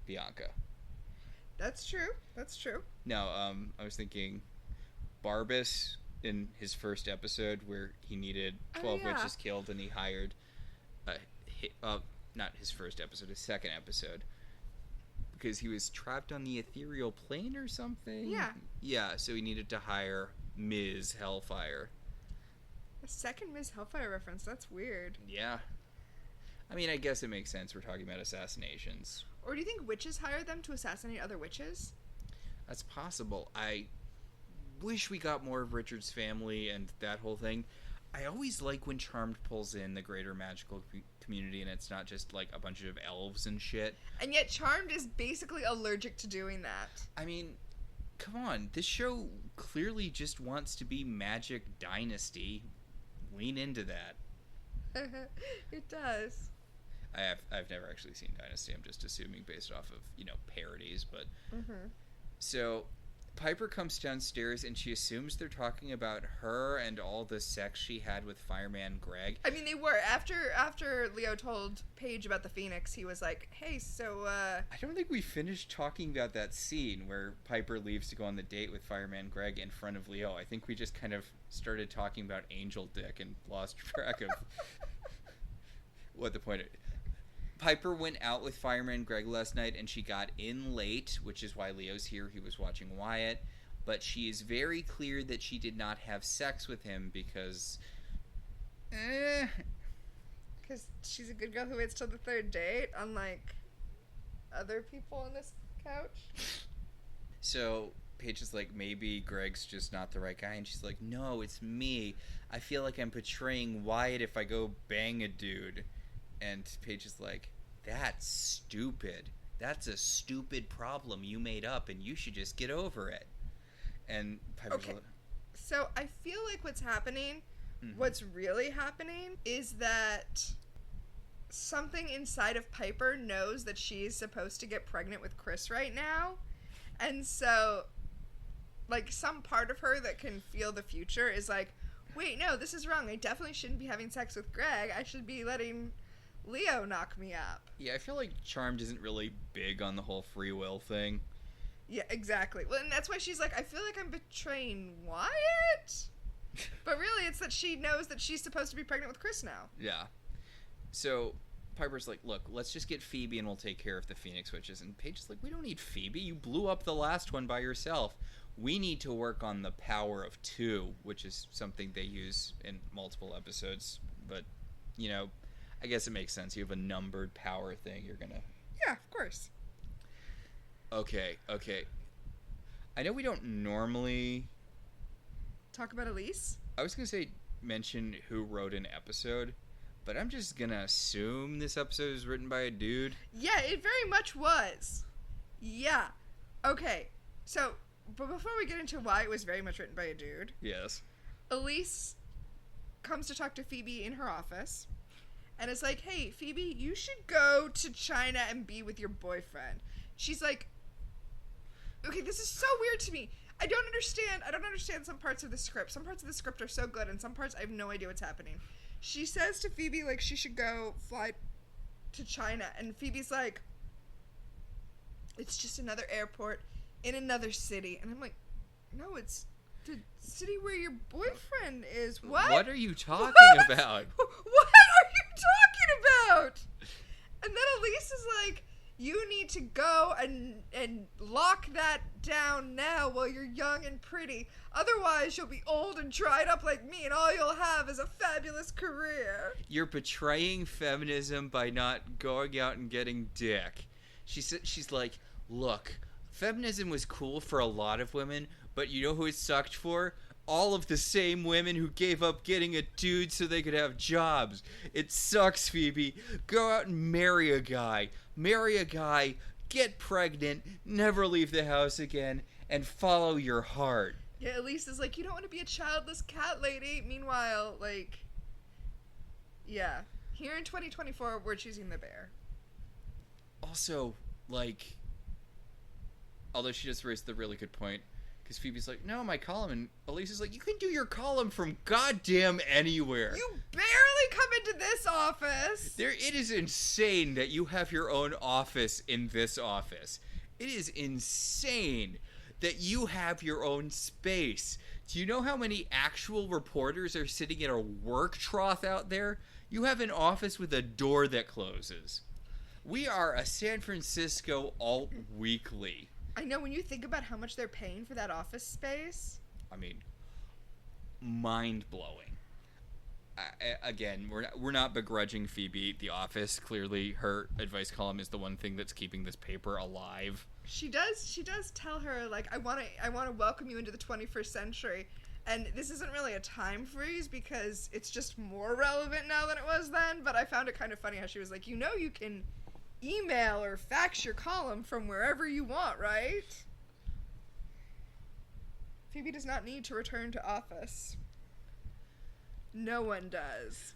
Bianca. That's true. No, I was thinking Barbas in his first episode where he needed 12 witches killed and he hired, not his first episode, his second episode, because he was trapped on the ethereal plane or something. Yeah. Yeah, so he needed to hire Ms. Hellfire. A second Ms. Hellfire reference, that's weird. Yeah. I mean, I guess it makes sense. We're talking about assassinations. Or do you think witches hire them to assassinate other witches? That's possible. I wish we got more of Richard's family and that whole thing. I always like when Charmed pulls in the greater magical community and it's not just like a bunch of elves and shit. And yet Charmed is basically allergic to doing that. I mean, come on. This show clearly just wants to be Magic Dynasty. Lean into that. It does. I've never actually seen Dynasty. I'm just assuming based off of, parodies. But So Piper comes downstairs and she assumes they're talking about her and all the sex she had with Fireman Greg. I mean, they were. After Leo told Paige about the Phoenix, he was like, hey, so, I don't think we finished talking about that scene where Piper leaves to go on the date with Fireman Greg in front of Leo. I think we just kind of started talking about Angel Dick and lost track of what the point is. Piper went out with Fireman Greg last night and she got in late, which is why Leo's here. He was watching Wyatt. But she is very clear that she did not have sex with him because... Because she's a good girl who waits till the third date, unlike other people on this couch. So Paige is like, maybe Greg's just not the right guy. And she's like, no, it's me. I feel like I'm betraying Wyatt if I go bang a dude. And Paige is like, that's stupid. That's a stupid problem you made up, and you should just get over it. And Piper's like... So I feel like what's really happening, is that something inside of Piper knows that she's supposed to get pregnant with Chris right now. And so, like, some part of her that can feel the future is like, wait, no, this is wrong. I definitely shouldn't be having sex with Greg. I should be letting Leo knock me up. Yeah, I feel like Charmed isn't really big on the whole free will thing. Yeah, exactly. Well, and that's why she's like, I feel like I'm betraying Wyatt. But really, it's that she knows that she's supposed to be pregnant with Chris now. Yeah. So Piper's like, look, let's just get Phoebe and we'll take care of the Phoenix Witches. And Paige's like, we don't need Phoebe. You blew up the last one by yourself. We need to work on the power of two, which is something they use in multiple episodes. But, I guess it makes sense. You have a numbered power thing. You're going to... Yeah, of course. Okay. I know we don't normally... Talk about Elise? I was going to say mention who wrote an episode, but I'm just going to assume this episode is written by a dude. Yeah, it very much was. Yeah. Okay. So, but before we get into why it was very much written by a dude... Yes. Elise comes to talk to Phoebe in her office. And it's like, hey, Phoebe, you should go to China and be with your boyfriend. She's like, okay, this is so weird to me. I don't understand some parts of the script. Some parts of the script are so good, and some parts I have no idea what's happening. She says to Phoebe, like, she should go fly to China. And Phoebe's like, it's just another airport in another city. And I'm like, no, it's the city where your boyfriend is. What are you talking about? What are you talking about? And then Elise is like, you need to go and lock that down now while you're young and pretty. Otherwise, you'll be old and dried up like me, and all you'll have is a fabulous career. You're betraying feminism by not going out and getting dick. She's like, look, feminism was cool for a lot of women, but you know who it sucked for? All of the same women who gave up getting a dude so they could have jobs. It sucks, Phoebe. Go out and marry a guy. Marry a guy, get pregnant, never leave the house again, and follow your heart. Yeah, Elise is like, you don't want to be a childless cat lady. Meanwhile, like, yeah. Here in 2024, we're choosing the bear. Also, like, although she just raised the really good point, because Phoebe's like, no, my column, and Elise is like, you can do your column from goddamn anywhere. You barely come into this office. It is insane that you have your own office in this office. It is insane that you have your own space. Do you know how many actual reporters are sitting in a work trough out there? You have an office with a door that closes. We are a San Francisco alt weekly. I know, when you think about how much they're paying for that office space. I mean, mind-blowing. Again, we're not begrudging Phoebe The Office. Clearly, her advice column is the one thing that's keeping this paper alive. She does tell her, like, I want to welcome you into the 21st century. And this isn't really a time freeze because it's just more relevant now than it was then. But I found it kind of funny how she was like, you can email or fax your column from wherever you want, right? Phoebe does not need to return to office. No one does.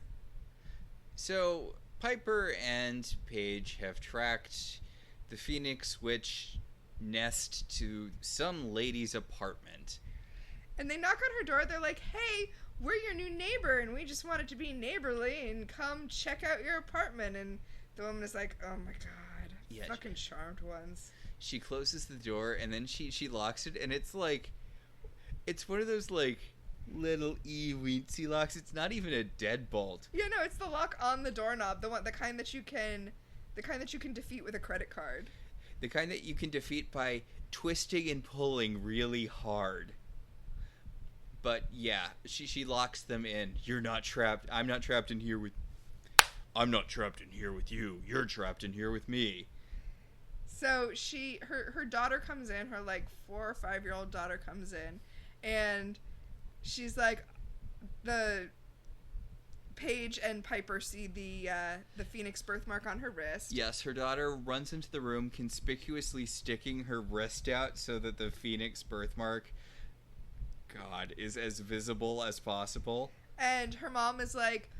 So, Piper and Paige have tracked the Phoenix Witch nest to some lady's apartment. And they knock on her door. They're like, hey, we're your new neighbor, and we just wanted to be neighborly and come check out your apartment. And the woman is like, oh my god, yeah, fucking charmed ones. She closes the door, and then she locks it, and it's like, it's one of those, like, little weensy locks. It's not even a deadbolt. Yeah, no, it's the lock on the doorknob, the kind that you can defeat with a credit card. The kind that you can defeat by twisting and pulling really hard. But yeah, she locks them in. You're not trapped. I'm not trapped in here with you. You're trapped in here with me. So her daughter comes in, her like 4 or 5-year-old daughter comes in, and she's like, the Paige and Piper see the Phoenix birthmark on her wrist. Yes, her daughter runs into the room, conspicuously sticking her wrist out so that the Phoenix birthmark, God, is as visible as possible. And her mom is like,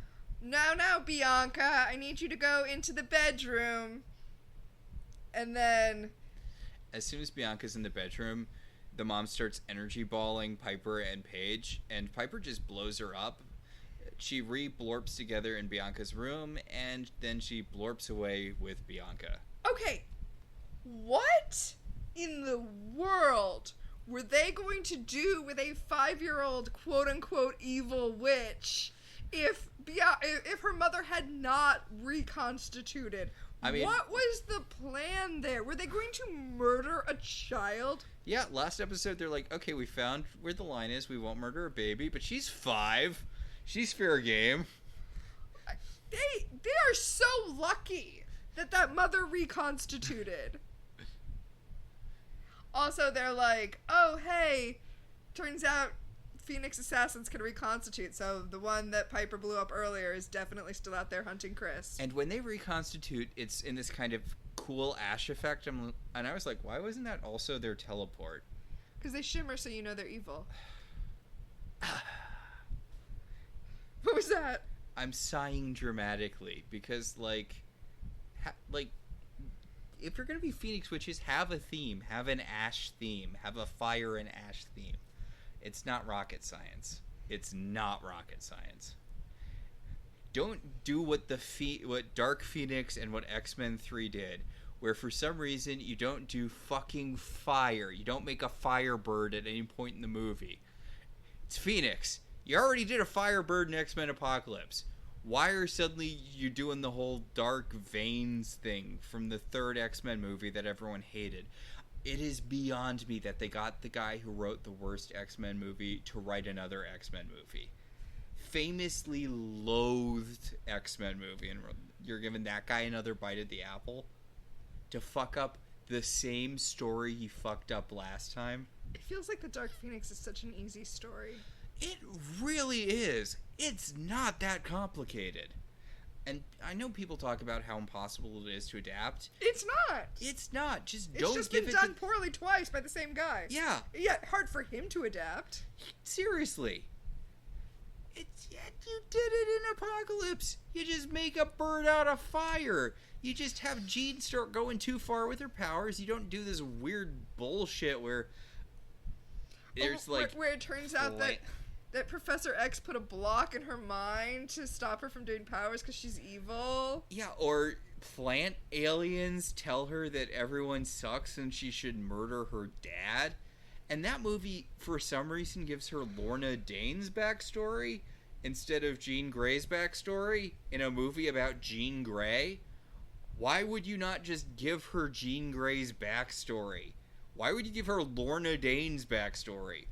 now, Bianca, I need you to go into the bedroom. And then, as soon as Bianca's in the bedroom, the mom starts energy balling Piper and Paige, and Piper just blows her up. She blorps together in Bianca's room, and then she blorps away with Bianca. Okay, what in the world were they going to do with a 5-year-old quote-unquote evil witch if her mother had not reconstituted? I mean, what was the plan there? Were they going to murder a child? Yeah, last episode they're like, okay, we found where the line is. We won't murder a baby, but she's 5. She's fair game. They are so lucky that mother reconstituted. Also, they're like, oh, hey, turns out Phoenix assassins can reconstitute, so the one that Piper blew up earlier is definitely still out there hunting Chris. And when they reconstitute, it's in this kind of cool ash effect, and I was like, why wasn't that also their teleport? Because they shimmer so you know they're evil. What was that? I'm sighing dramatically, because, like, if you're going to be Phoenix Witches, have a theme. Have an ash theme. Have a fire and ash theme. It's not rocket science. It's not rocket science. Don't do what Dark Phoenix and what X-Men 3 did, where for some reason you don't do fucking fire. You don't make a Firebird at any point in the movie. It's Phoenix. You already did a Firebird in X-Men Apocalypse. Why are suddenly you doing the whole dark veins thing from the 3rd X-Men movie that everyone hated? It is beyond me that they got the guy who wrote the worst X-Men movie to write another X-Men movie. Famously loathed X-Men movie, and you're giving that guy another bite at the apple to fuck up the same story he fucked up last time? It feels like the Dark Phoenix is such an easy story. It really is. It's not that complicated. And I know people talk about how impossible it is to adapt. It's not. It's not. Don't give it. It's just been done poorly twice by the same guy. Yeah. Yeah, hard for him to adapt. Seriously. You did it in Apocalypse. You just make a bird out of fire. You just have Jean start going too far with her powers. You don't do this weird bullshit where there's where it turns out that Professor X put a block in her mind to stop her from doing powers because she's evil. Yeah, or plant aliens tell her that everyone sucks and she should murder her dad. And that movie, for some reason, gives her Lorna Dane's backstory instead of Jean Grey's backstory in a movie about Jean Grey. Why would you not just give her Jean Grey's backstory? Why would you give her Lorna Dane's backstory?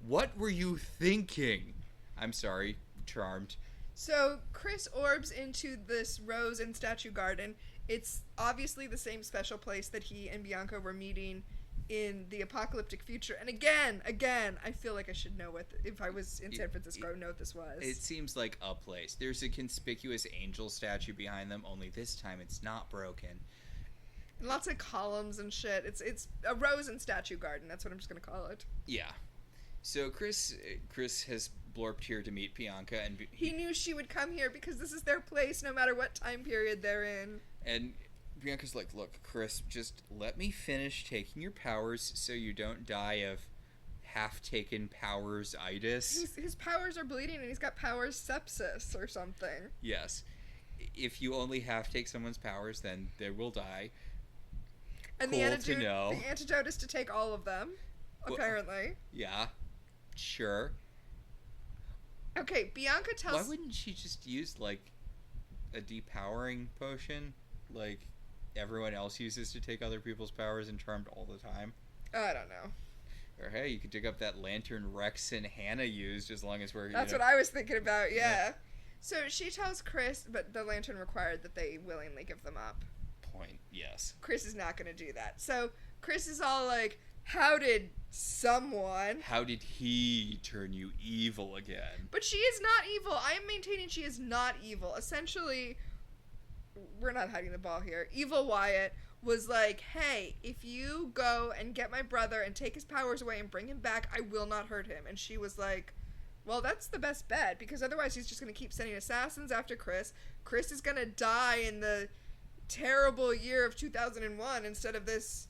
What were you thinking? I'm sorry, Charmed. So Chris orbs into this rose and statue garden. It's obviously the same special place that he and Bianca were meeting in the apocalyptic future. And again, I feel like I should know what, if I was in San Francisco, I would know what this was. It seems like a place. There's a conspicuous angel statue behind them, only this time it's not broken. And lots of columns and shit. It's a rose and statue garden. That's what I'm just going to call it. Yeah. So Chris has blorped here to meet Bianca, and he knew she would come here because this is their place no matter what time period they're in. And Bianca's like, look, Chris, just let me finish taking your powers so you don't die of half-taken powers-itis. His powers are bleeding and he's got powers sepsis or something. Yes. If you only half-take someone's powers, then they will die. And cool the antidote is to take all of them, apparently. Well, yeah. Sure. Okay, Bianca tells... Why wouldn't she just use, like, a depowering potion? Like everyone else uses to take other people's powers in Charmed all the time? I don't know. Or hey, you could dig up that lantern Rex and Hannah used as long as we're... That's what I was thinking about, yeah. So she tells Chris, but the lantern required that they willingly give them up. Point, yes. Chris is not going to do that. So Chris is all like, how did he turn you evil again? But she is not evil. I am maintaining she is not evil. Essentially, we're not hiding the ball here. Evil Wyatt was like, hey, if you go and get my brother and take his powers away and bring him back, I will not hurt him. And she was like, well, that's the best bet, because otherwise he's just going to keep sending assassins after Chris. Chris is going to die in the terrible year of 2001 instead of this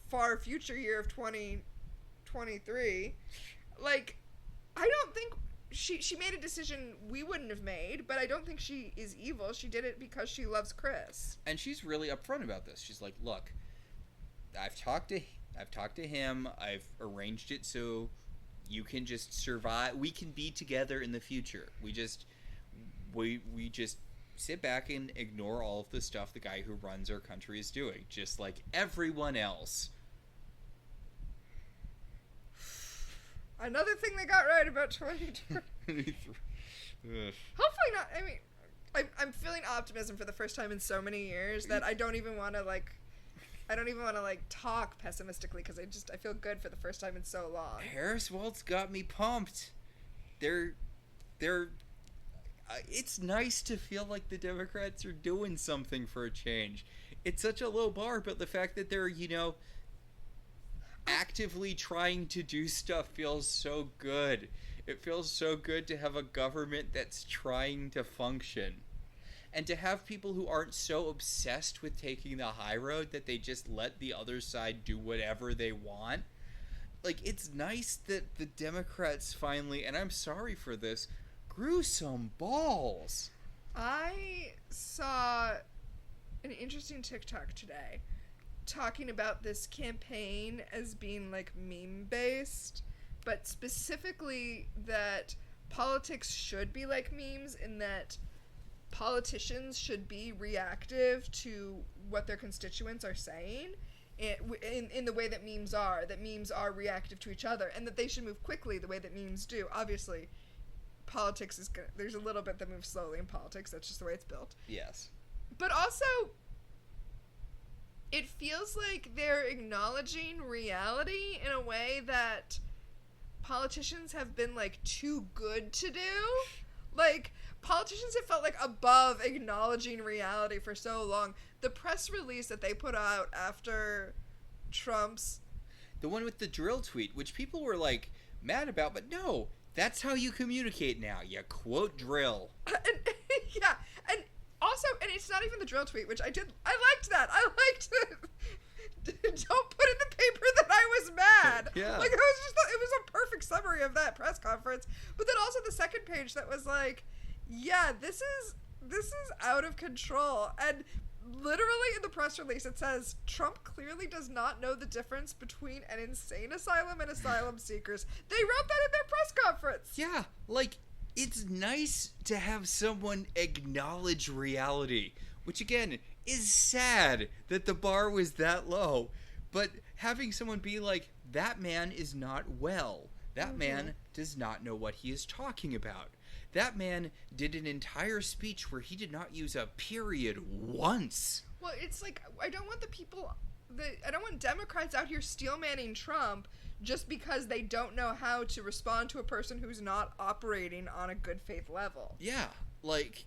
far future year of 2023. Like, I don't think she made a decision we wouldn't have made, but I don't think she is evil. She did it because she loves Chris. And she's really upfront about this. She's like, look, I've talked to him. I've arranged it so you can just survive. We can be together in the future. We just sit back and ignore all of the stuff the guy who runs our country is doing, just like everyone else. Another thing they got right about 2020. Hopefully not. I mean, I'm feeling optimism for the first time in so many years that I don't even want to talk pessimistically, because I feel good for the first time in so long. Harris Waltz got me pumped. It's nice to feel like the Democrats are doing something for a change. It's such a low bar, but the fact that they're, actively trying to do stuff feels so good. It feels so good to have a government that's trying to function. And to have people who aren't so obsessed with taking the high road that they just let the other side do whatever they want. Like, it's nice that the Democrats finally, and I'm sorry for this, grew some balls. I saw an interesting TikTok today talking about this campaign as being like meme based, but specifically that politics should be like memes, in that politicians should be reactive to what their constituents are saying in the way that memes are reactive to each other, and that they should move quickly the way that memes do. Obviously, politics is good. There's a little bit that moves slowly in politics. That's just the way it's built. Yes. But also, it feels like they're acknowledging reality in a way that politicians have been, like, too good to do. Like, politicians have felt, like, above acknowledging reality for so long. The press release that they put out after Trump's... The one with the drill tweet, which people were, like, mad about, but no, that's how you communicate now. You quote drill. Yeah, and also, and it's not even the drill tweet, which I liked that. I liked it. Don't put in the paper that I was mad. Yeah. Like, it was a perfect summary of that press conference. But then also the second page that was like, yeah, this is out of control. And literally in the press release it says, Trump clearly does not know the difference between an insane asylum and asylum seekers. They wrote that in their press conference. Yeah, like, it's nice to have someone acknowledge reality, which again is sad that the bar was that low. But having someone be like, that man is not well. That man does not know what he is talking about. That man did an entire speech where he did not use a period once. Well, it's like, I don't want I don't want Democrats out here steel-manning Trump just because they don't know how to respond to a person who's not operating on a good faith level. Yeah, like,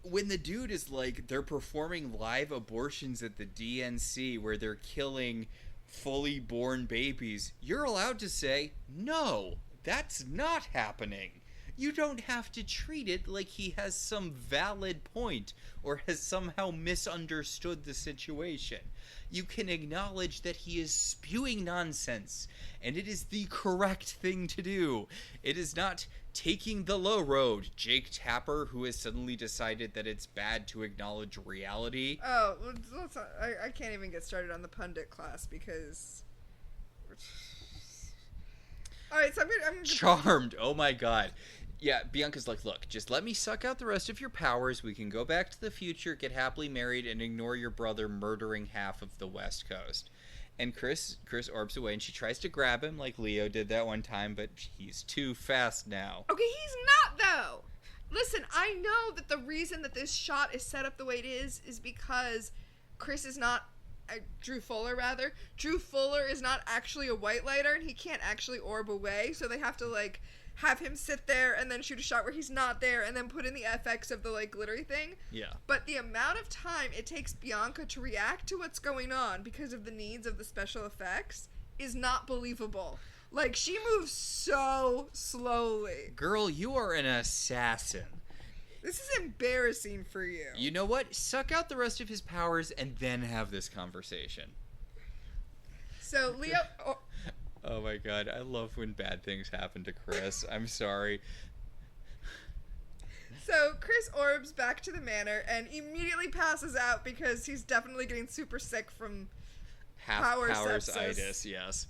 when the dude is like, they're performing live abortions at the DNC where they're killing fully born babies, you're allowed to say, no, that's not happening. You don't have to treat it like he has some valid point or has somehow misunderstood the situation. You can acknowledge that he is spewing nonsense, and it is the correct thing to do. It is not taking the low road. Jake Tapper, who has suddenly decided that it's bad to acknowledge reality. Oh, I can't even get started on the pundit class because... Alright, so I'm Charmed. Oh my god. Yeah, Bianca's like, look, just let me suck out the rest of your powers. We can go back to the future, get happily married, and ignore your brother murdering half of the West Coast. And Chris orbs away, and she tries to grab him like Leo did that one time, but he's too fast now. Okay, he's not, though! Listen, I know that the reason that this shot is set up the way it is because Chris is not... Drew Fuller, rather. Drew Fuller is not actually a white lighter, and he can't actually orb away, so they have to, like... have him sit there and then shoot a shot where he's not there and then put in the FX of the, like, glittery thing. Yeah. But the amount of time it takes Bianca to react to what's going on because of the needs of the special effects is not believable. Like, she moves so slowly. Girl, you are an assassin. This is embarrassing for you. You know what? Suck out the rest of his powers and then have this conversation. So, Leo... Oh my god, I love when bad things happen to Chris. I'm sorry. So Chris orbs back to the manor and immediately passes out because he's definitely getting super sick from powers-itis, yes.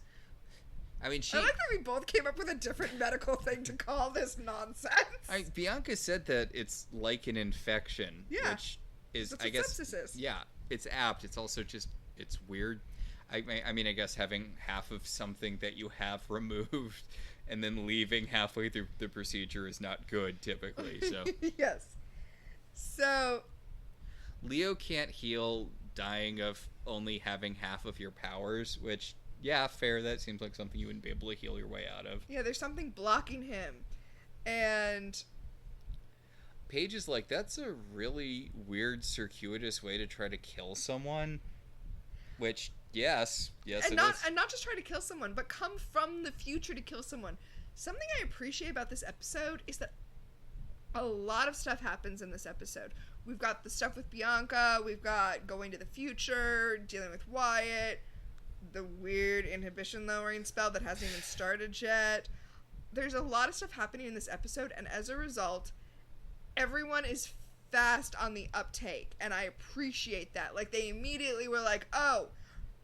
I mean, I like that we both came up with a different medical thing to call this nonsense. Bianca said that it's like an infection, which is, that's I guess, sepsis is. Yeah, it's apt. It's also just, it's weird. I mean, I guess having half of something that you have removed and then leaving halfway through the procedure is not good, typically. So yes. So Leo can't heal dying of only having half of your powers, which, yeah, fair. That seems like something you wouldn't be able to heal your way out of. Yeah, there's something blocking him. And Paige is like, that's a really weird, circuitous way to try to kill someone. Which... Yes, and not just try to kill someone, but come from the future to kill someone. Something I appreciate about this episode is that a lot of stuff happens in this episode. We've got the stuff with Bianca, we've got going to the future, dealing with Wyatt, the weird inhibition lowering spell that hasn't even started yet. There's a lot of stuff happening in this episode, and as a result, everyone is fast on the uptake, and I appreciate that. Like, they immediately were like, oh,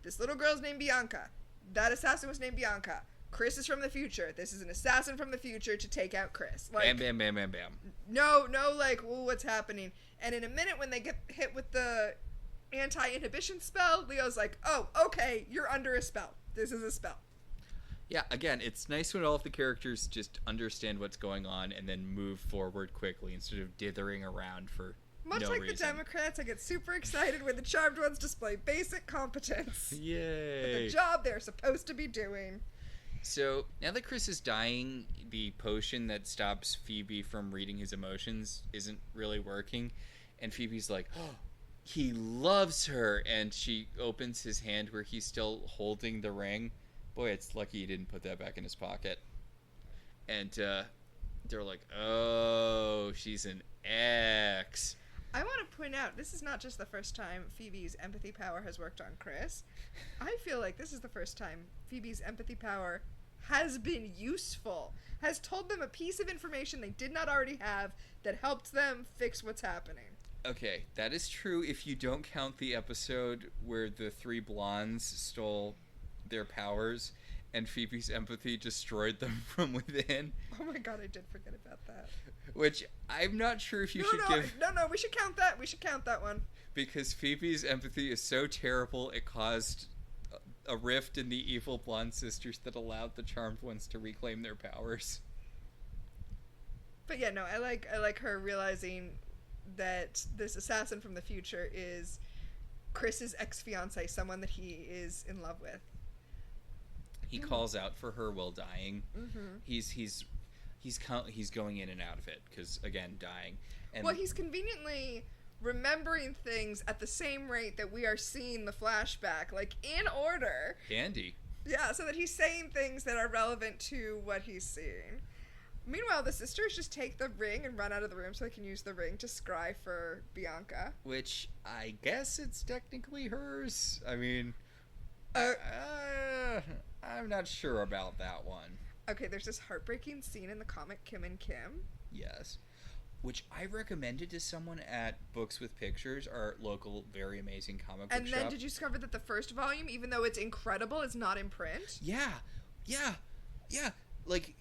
this little girl's named Bianca. That assassin was named Bianca. Chris is from the future. This is an assassin from the future to take out Chris. Like, bam, bam, bam, bam, bam. No, like, well, what's happening? And in a minute, when they get hit with the anti-inhibition spell, Leo's like, oh, okay, you're under a spell. This is a spell. Yeah, again, it's nice when all of the characters just understand what's going on and then move forward quickly instead of dithering around for Much no like reason. the Democrats, I get super excited when the Charmed Ones display basic competence. Yay! For the job they're supposed to be doing. So, now that Chris is dying, the potion that stops Phoebe from reading his emotions isn't really working. And Phoebe's like, oh, he loves her. And she opens his hand where he's still holding the ring. Boy, it's lucky he didn't put that back in his pocket. And they're like, oh, she's an ex. I want to point out, this is not just the first time Phoebe's empathy power has worked on Chris. I feel like this is the first time Phoebe's empathy power has been useful, has told them a piece of information they did not already have that helped them fix what's happening. Okay, that is true if you don't count the episode where the three blondes stole their powers and Phoebe's empathy destroyed them from within. Oh my god, I did forget about that. Which I'm not sure if you should give... No, we should count that. We should count that one. Because Phoebe's empathy is so terrible, it caused a rift in the evil blonde sisters that allowed the charmed ones to reclaim their powers. But yeah, no, I like her realizing that this assassin from the future is Chris's ex-fiancé, someone that he is in love with. He calls out for her while dying. Mm-hmm. He's going in and out of it because, again, dying. And well, he's conveniently remembering things at the same rate that we are seeing the flashback, like in order. Handy. Yeah, so that he's saying things that are relevant to what he's seeing. Meanwhile, the sisters just take the ring and run out of the room so they can use the ring to scry for Bianca. Which, I guess it's technically hers. I mean, I'm not sure about that one. Okay, there's this heartbreaking scene in the comic Kim and Kim. Yes. Which I recommended to someone at Books with Pictures, our local very amazing comic book shop. And then did you discover that the first volume, even though it's incredible, is not in print? Yeah. Like...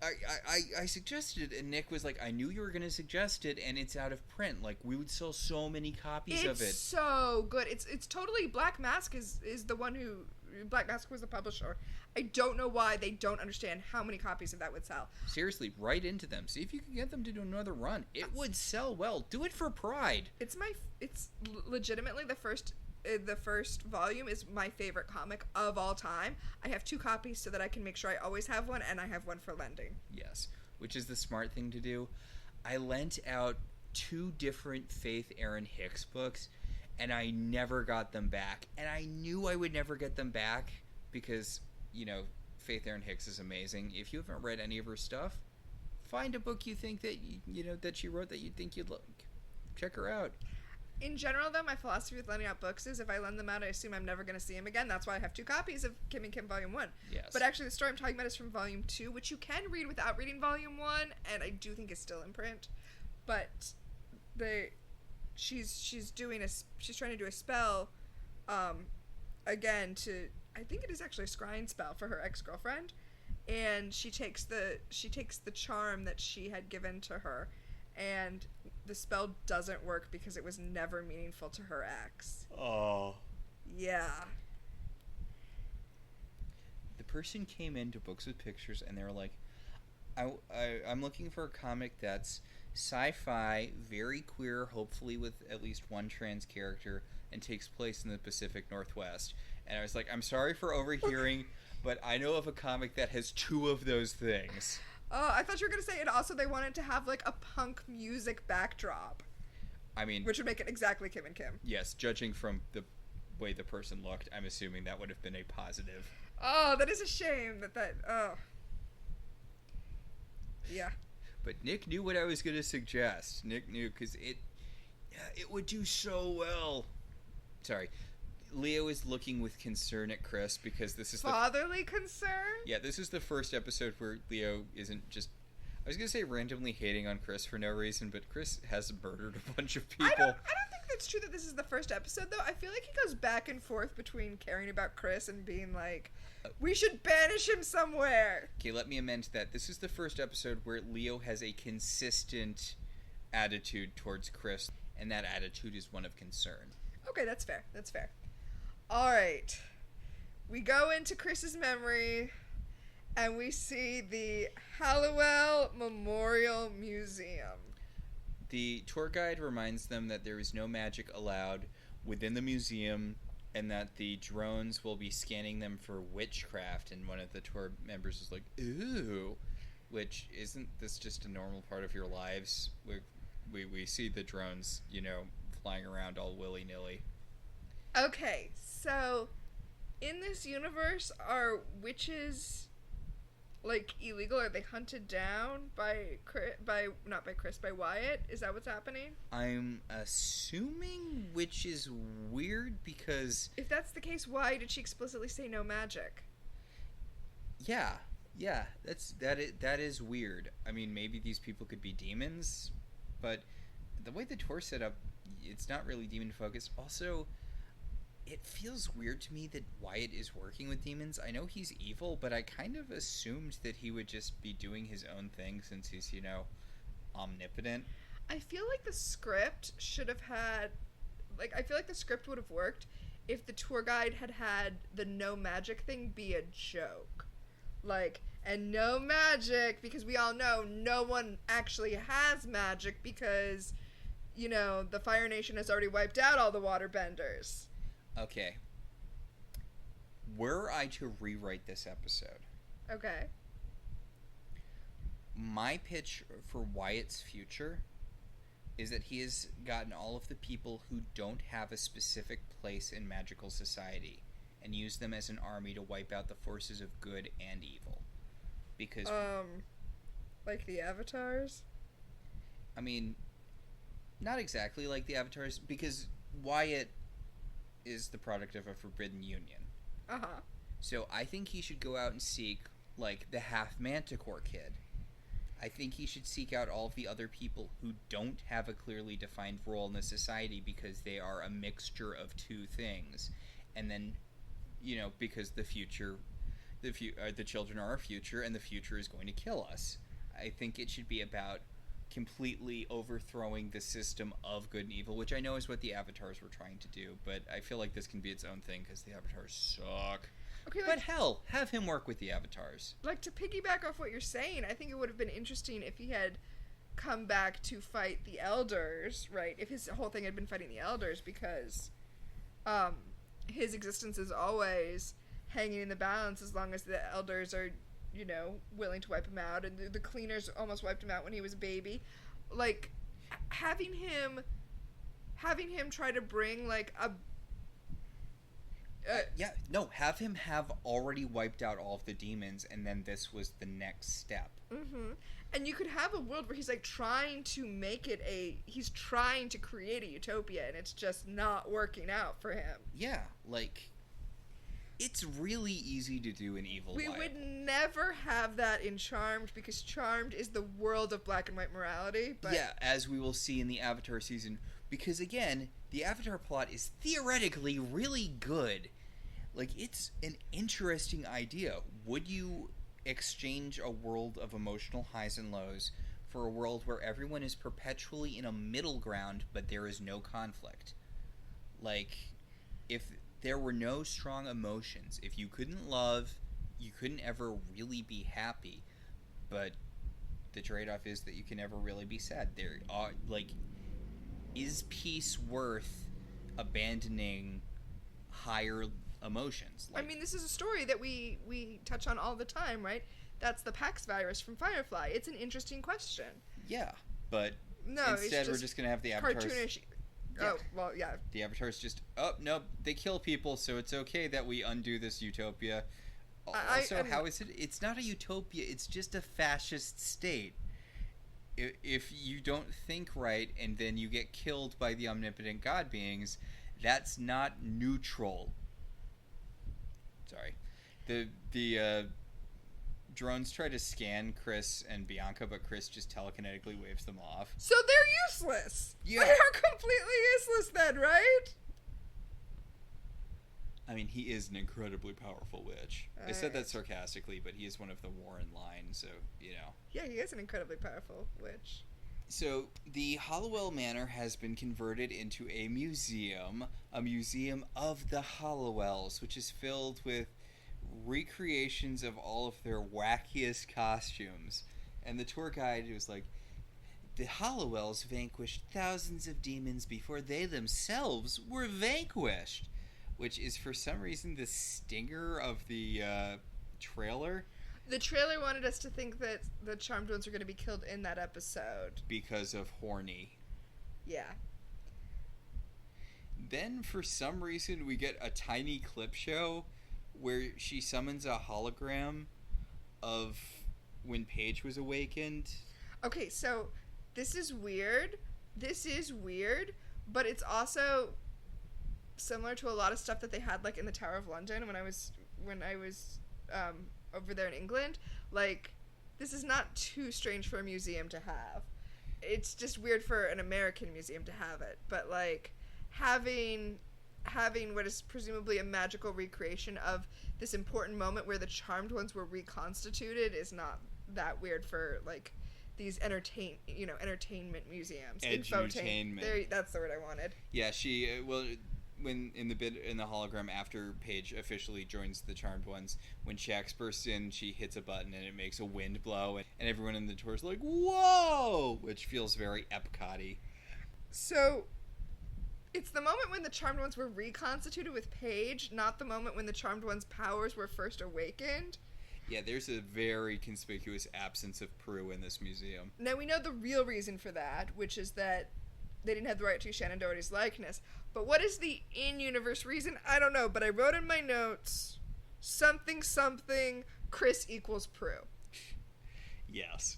I suggested it, and Nick was like, I knew you were going to suggest it, and it's out of print. Like, we would sell so many copies of it. It's so good. It's totally... Black Mask is the one who... Black Mask was the publisher. I don't know why they don't understand how many copies of that would sell. Seriously, write into them. See if you can get them to do another run. It would sell well. Do it for pride. It's legitimately the first volume is my favorite comic of all time. I have 2 copies so that I can make sure I always have one, and I have one for lending. Yes, which is the smart thing to do. I lent out 2 different Faith Erin Hicks books, and I never got them back. And I knew I would never get them back because, you know, Faith Erin Hicks is amazing. If you haven't read any of her stuff, find a book you think that, that she wrote that you think you'd like. Check her out. In general, though, my philosophy with lending out books is if I lend them out, I assume I'm never going to see them again. That's why I have 2 copies of Kim and Kim Volume 1. Yes. But actually, the story I'm talking about is from Volume 2, which you can read without reading Volume 1, and I do think is still in print. But she's trying to do a spell, again, to... I think it is actually a scrying spell for her ex-girlfriend, and she takes the charm that she had given to her, and the spell doesn't work because it was never meaningful to her ex. Oh. Yeah. The person came into Books with Pictures and they were like, I'm looking for a comic that's sci-fi, very queer, hopefully with at least one trans character, and takes place in the Pacific Northwest. And I was like, I'm sorry for overhearing, but I know of a comic that has 2 of those things. I thought you were going to say it also they wanted to have, like, a punk music backdrop. I mean... Which would make it exactly Kim and Kim. Yes, judging from the way the person looked, I'm assuming that would have been a positive. Oh, that is a shame oh. Yeah. But Nick knew what I was going to suggest. Nick knew, because it would do so well. Sorry. Leo is looking with concern at Chris because this is fatherly concern? Yeah, this is the first episode where Leo isn't just... I was going to say randomly hating on Chris for no reason, but Chris has murdered a bunch of people. I don't think that's true that this is the first episode, though. I feel like he goes back and forth between caring about Chris and being like, we should banish him somewhere. Okay, let me amend that. This is the first episode where Leo has a consistent attitude towards Chris, and that attitude is one of concern. Okay, that's fair. That's fair. All right. We go into Chris's memory, and we see the Halliwell Memorial Museum. The tour guide reminds them that there is no magic allowed within the museum, and that the drones will be scanning them for witchcraft, and one of the tour members is like, ooh, which isn't this just a normal part of your lives? We see the drones, flying around all willy-nilly. Okay, so in this universe, are witches, like, illegal? Are they hunted down by Wyatt? Is that what's happening? I'm assuming, which is weird because... If that's the case, why did she explicitly say no magic? Yeah, that is weird. I mean, maybe these people could be demons, but the way the tour's set up, it's not really demon focused. Also, it feels weird to me that Wyatt is working with demons. I know he's evil, but I kind of assumed that he would just be doing his own thing since he's, omnipotent. I feel like the script should have had, I feel like the script would have worked if the tour guide had the no magic thing be a joke. And no magic, because we all know no one actually has magic because, the Fire Nation has already wiped out all the waterbenders. Okay. Were I to rewrite this episode... Okay. My pitch for Wyatt's future is that he has gotten all of the people who don't have a specific place in magical society and used them as an army to wipe out the forces of good and evil. Because... like the Avatars? I mean, not exactly like the Avatars, because Wyatt is the product of a forbidden union. Uh-huh. So I think he should go out and seek, the half Manticore kid. I think he should seek out all of the other people who don't have a clearly defined role in the society because they are a mixture of two things. And then, because the children are our future, and the future is going to kill us. I think it should be about completely overthrowing the system of good and evil, which I know is what the Avatars were trying to do, but I feel like this can be its own thing because the Avatars suck. Okay, but hell, have him work with the Avatars. To piggyback off what you're saying, I think it would have been interesting if he had come back to fight the Elders, right? If his whole thing had been fighting the Elders, because his existence is always hanging in the balance as long as the Elders are, willing to wipe him out, and the Cleaners almost wiped him out when he was a baby. Having him try to bring, have him have already wiped out all of the demons, and then this was the next step. Mm-hmm. And you could have a world where he's trying to make it he's trying to create a utopia, and it's just not working out for him. Yeah, it's really easy to do an evil We Wyatt. would never have that in Charmed, because Charmed is the world of black and white morality. But yeah, as we will see in the Avatar season, because again, the Avatar plot is theoretically really good. It's an interesting idea. Would you exchange a world of emotional highs and lows for a world where everyone is perpetually in a middle ground, but there is no conflict? If there were no strong emotions, if you couldn't love, you couldn't ever really be happy, but the trade-off is that you can never really be sad. There are, is peace worth abandoning higher emotions? I mean, this is a story that we touch on all the time, right? That's the Pax virus from Firefly. It's an interesting question. Yeah, but no, instead we're just going to have the Avatars... Cartoonish. Yeah. Oh, well, yeah. The Avatars just, no, they kill people, so it's okay that we undo this utopia. Also, how is it? It's not a utopia, it's just a fascist state. If you don't think right and then you get killed by the omnipotent god beings, that's not neutral. Sorry. The drones try to scan Chris and Bianca, but Chris just telekinetically waves them off. So they're useless! Yeah. They are completely useless then, right? I mean, he is an incredibly powerful witch. I said that sarcastically, but he is one of the Warren line, so, Yeah, he is an incredibly powerful witch. So, the Halliwell Manor has been converted into a museum of the Halliwells, which is filled with recreations of all of their wackiest costumes. And the tour guide was like, the Halliwells vanquished thousands of demons before they themselves were vanquished. Which is, for some reason, the stinger of the trailer. The trailer wanted us to think that the Charmed Ones were going to be killed in that episode. Because of horny. Yeah. Then, for some reason, we get a tiny clip show where she summons a hologram of when Paige was awakened. Okay, so this is weird, but it's also similar to a lot of stuff that they had in the Tower of London when I was over there in England. This is not too strange for a museum to have. it's just weird for an American museum to have it, but like having what is presumably a magical recreation of this important moment where the Charmed Ones were reconstituted is not that weird for like these entertainment museums. Edutainment. That's the word I wanted. Yeah, when in the hologram after Paige officially joins the Charmed Ones, when Shax bursts in, she hits a button and it makes a wind blow, and everyone in the tour is like, whoa, which feels very Epcot-y. So it's the moment when the Charmed Ones were reconstituted with Paige, not the moment when the Charmed Ones' powers were first awakened. Yeah, there's a very conspicuous absence of Prue in this museum. Now, we know the real reason for that, which is that they didn't have the right to use Shannon Doherty's likeness. But what is the in-universe reason? I don't know, but I wrote in my notes, something, Chris equals Prue. Yes.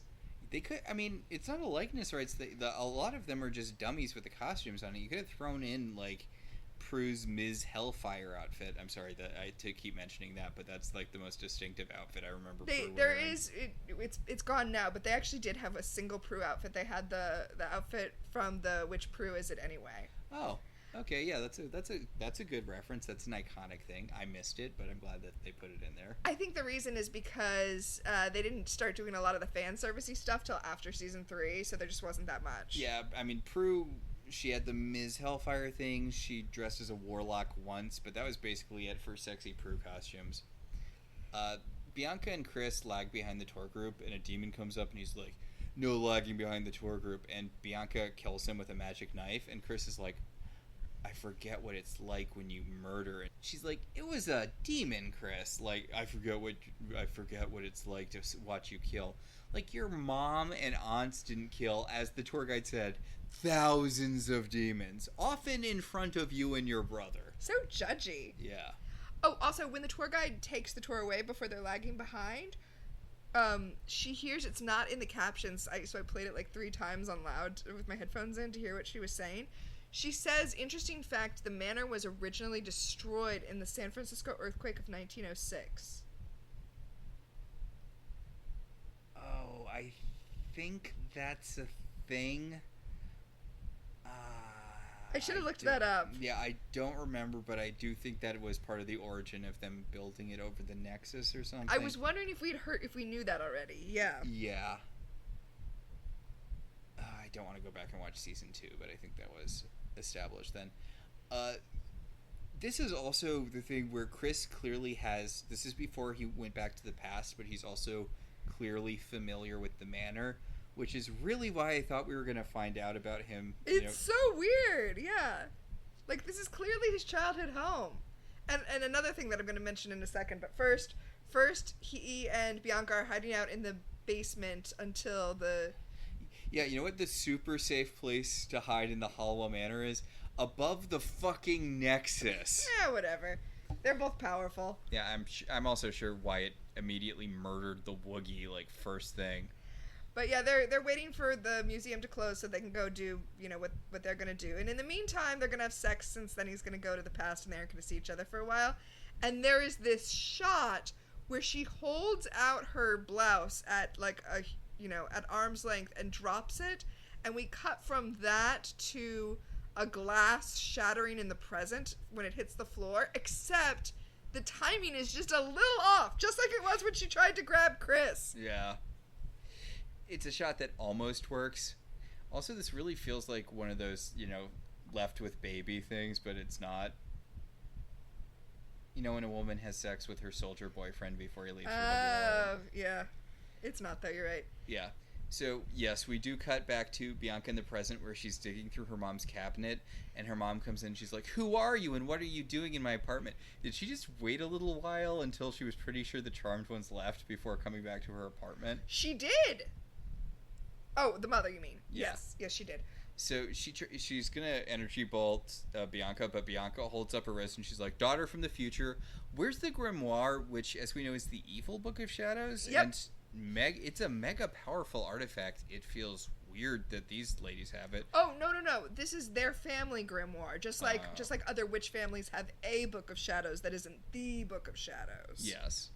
They could, I mean, it's not a likeness, right? A lot of them are just dummies with the costumes on it. You could have thrown in, like, Prue's Ms. Hellfire outfit. I'm sorry to keep mentioning that, but that's, like, the most distinctive outfit I remember Prue wearing. It's gone now, but they actually did have a single Prue outfit. They had the outfit from the Which Prue Is It Anyway? Oh, okay, yeah, that's a good reference. That's an iconic thing. I missed it, but I'm glad that they put it in there. I think the reason is because they didn't start doing a lot of the fan servicey stuff till after season 3, so there just wasn't that much. Yeah, I mean, Prue, she had the Ms. Hellfire thing. She dressed as a warlock once, but that was basically it for sexy Prue costumes. Bianca and Chris lag behind the tour group, and a demon comes up and he's like, no lagging behind the tour group, and Bianca kills him with a magic knife, and Chris is like, I forget what it's like when you murder. She's like, it was a demon, Chris. Like, I forget what it's like to watch you kill. Like, your mom and aunts didn't kill, as the tour guide said, thousands of demons, often in front of you and your brother. So judgy. Yeah. Oh, also, when the tour guide takes the tour away before they're lagging behind, she hears, it's not in the captions, so I played it like 3 times on loud with my headphones in to hear what she was saying. She says, interesting fact, the manor was originally destroyed in the San Francisco earthquake of 1906. Oh, I think that's a thing. I should have looked that up. Yeah, I don't remember, but I do think that it was part of the origin of them building it over the Nexus or something. I was wondering if we knew that already. Yeah. Yeah. I don't want to go back and watch season 2, but I think that was established then. This is also the thing where Chris clearly has, this is before he went back to the past, but he's also clearly familiar with the manor, which is really why I thought we were going to find out about him. It's so weird, yeah. Like, this is clearly his childhood home. And another thing that I'm going to mention in a second, but first he and Bianca are hiding out in the basement until the... Yeah, you know what the super safe place to hide in the Halliwell Manor is? Above the fucking Nexus. Yeah, whatever. They're both powerful. Yeah, I'm also sure Wyatt immediately murdered the Woogie, like, first thing. But yeah, they're waiting for the museum to close so they can go do, what they're going to do. And in the meantime, they're going to have sex, since then he's going to go to the past and they aren't going to see each other for a while. And there is this shot where she holds out her blouse at, like, at arm's length and drops it. And we cut from that to a glass shattering in the present when it hits the floor, except the timing is just a little off, just like it was when she tried to grab Chris. Yeah. It's a shot that almost works. Also, this really feels like one of those, left with baby things, but it's not. When a woman has sex with her soldier boyfriend before he leaves for the war. Yeah. It's not, though. You're right. Yeah. So, yes, we do cut back to Bianca in the present, where she's digging through her mom's cabinet, and her mom comes in and she's like, who are you, and what are you doing in my apartment? Did she just wait a little while until she was pretty sure the Charmed Ones left before coming back to her apartment? She did! Oh, the mother, you mean? Yeah. Yes, she did. So she's gonna energy bolt Bianca, but Bianca holds up her wrist and she's like, daughter from the future, where's the grimoire, which, as we know, is the evil Book of Shadows? Yep. And it's a mega powerful artifact. It feels weird that these ladies have it. Oh, no. This is their family grimoire. Just like other witch families have a Book of Shadows that isn't the Book of Shadows. Yes.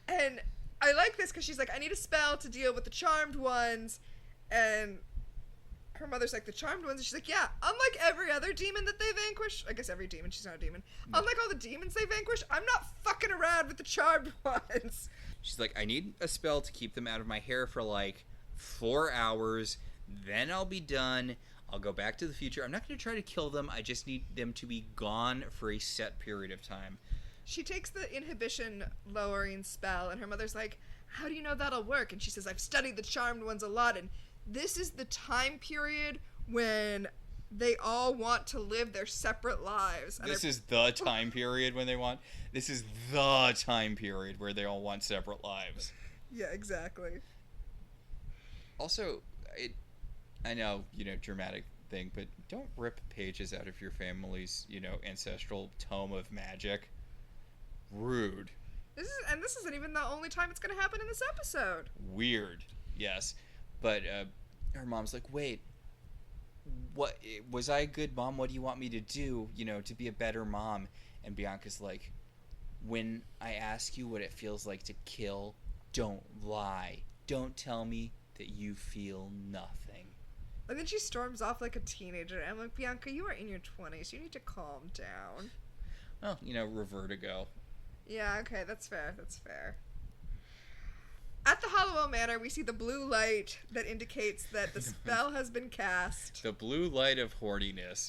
And I like this because she's like, I need a spell to deal with the Charmed Ones. And her mother's like, the charmed ones. And she's like, yeah, unlike every other demon that they vanquish. I guess every demon, she's not a demon. No. Unlike all the demons they vanquish, I'm not fucking around with the charmed ones. She's like, I need a spell to keep them out of my hair for like 4 hours. Then I'll be done. I'll go back to the future. I'm not going to try to kill them. I just need them to be gone for a set period of time. She takes the inhibition lowering spell, and her mother's like, how do you know that'll work? And she says, I've studied the charmed ones a lot, and this is the time period when they all want to live their separate lives. And this is the time period when they want... This is the time period where they all want separate lives. Yeah, exactly. Also, I know, dramatic thing, but don't rip pages out of your family's, ancestral tome of magic. Rude. This isn't even the only time it's going to happen in this episode. Weird. Yes. But her mom's like, wait, what was I a good mom? What do you want me to do, to be a better mom? And Bianca's like, when I ask you what it feels like to kill, don't lie. Don't tell me that you feel nothing. And then she storms off like a teenager. I'm like, Bianca, you are in your 20s. You need to calm down. Well, Revertigo. Yeah, okay, that's fair. That's fair. At the Halliwell Manor, we see the blue light that indicates that the spell has been cast. The blue light of horniness.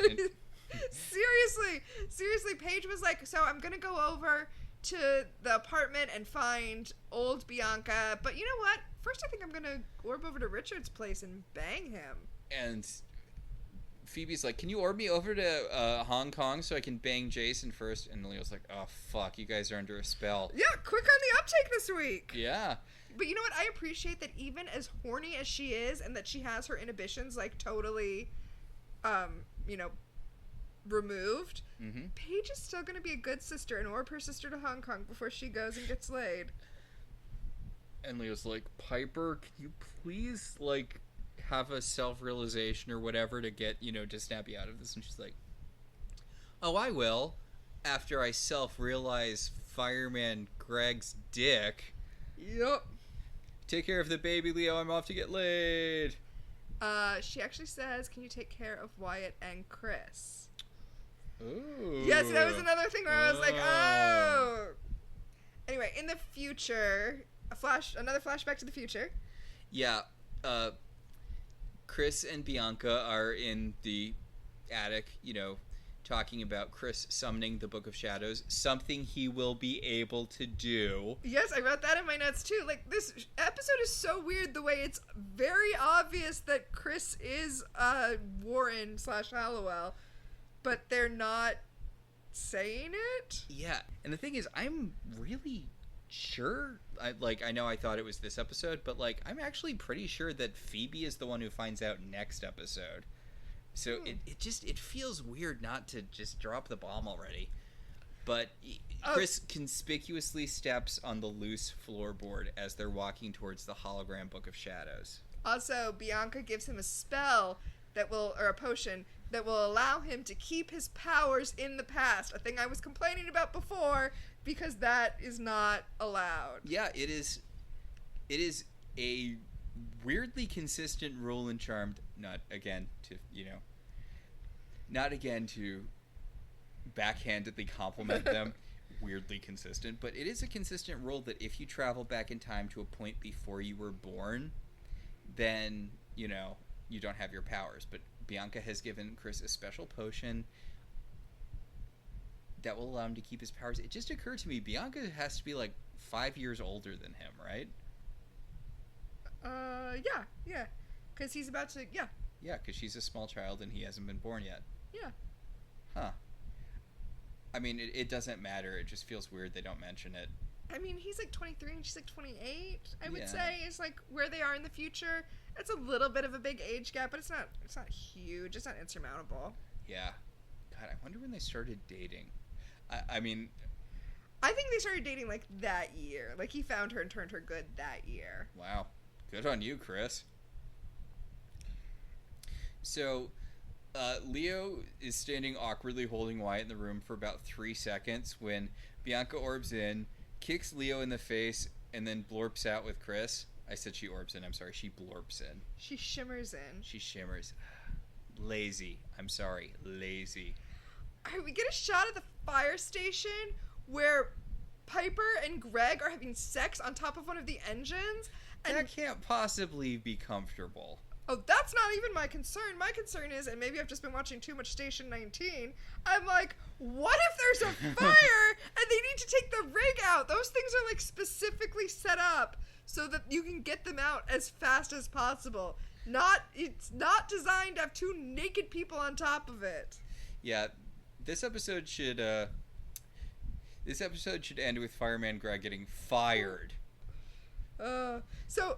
Seriously, Paige was like, so I'm going to go over to the apartment and find old Bianca. But you know what? First, I think I'm going to orb over to Richard's place and bang him. And Phoebe's like, can you orb me over to Hong Kong so I can bang Jason first? And Leo's like, oh, fuck, you guys are under a spell. Yeah, quick on the uptake this week. Yeah. But you know what? I appreciate that even as horny as she is and that she has her inhibitions, like, totally, removed, Paige is still going to be a good sister and orb her sister to Hong Kong before she goes and gets laid. And Leo's like, Piper, can you please, like, have a self-realization or whatever to get, to snap you out of this? And she's like, oh, I will, after I self-realize Fireman Greg's dick. Yep. Take care of the baby, Leo. I'm off to get laid. She actually says, can you take care of Wyatt and Chris? Ooh. Yes, that was another thing where I was like, oh. Anyway, in the future, another flashback to the future. Yeah, Chris and Bianca are in the attic, talking about Chris summoning the Book of Shadows, something he will be able to do. Yes, I wrote that in my notes too. Like, this episode is so weird the way it's very obvious that Chris is Warren / Halliwell, but they're not saying it. Yeah, and the thing is, I'm really sure, I know I thought it was this episode, but I'm actually pretty sure that Phoebe is the one who finds out next episode. So it feels weird not to just drop the bomb already. But Chris conspicuously steps on the loose floorboard as they're walking towards the hologram Book of Shadows. Also, Bianca gives him a spell or a potion that will allow him to keep his powers in the past. A thing I was complaining about before, because that is not allowed. Yeah, it is a weirdly consistent rule in Charmed. Not again to backhandedly compliment them. Weirdly consistent, but it is a consistent rule that if you travel back in time to a point before you were born, then you don't have your powers. But Bianca has given Chris a special potion that will allow him to keep his powers. It just occurred to me, Bianca has to be 5 years older than him, right? Yeah. Because he's about to, yeah. Yeah, because she's a small child and he hasn't been born yet. Yeah. Huh. I mean, it doesn't matter. It just feels weird they don't mention it. I mean, he's 23 and she's 28. I would say is where they are in the future. It's a little bit of a big age gap, but it's not huge. It's not insurmountable. Yeah. God, I wonder when they started dating. I mean, I think they started dating that year. He found her and turned her good that year. Wow. Good on you, Chris. So, Leo is standing awkwardly holding Wyatt in the room for about 3 seconds when Bianca orbs in, kicks Leo in the face, and then blorps out with Chris. I said she orbs in. I'm sorry. She blorps in. She shimmers in. She shimmers. Lazy. I'm sorry. Lazy. We get a shot of the fire station where Piper and Greg are having sex on top of one of the engines. And that can't possibly be comfortable. Oh, that's not even my concern. My concern is, and maybe I've just been watching too much Station 19, I'm like, what if there's a fire and they need to take the rig out? Those things are like specifically set up so that you can get them out as fast as possible. It's not designed to have two naked people on top of it. Yeah, this episode should end with Fireman Greg getting fired. So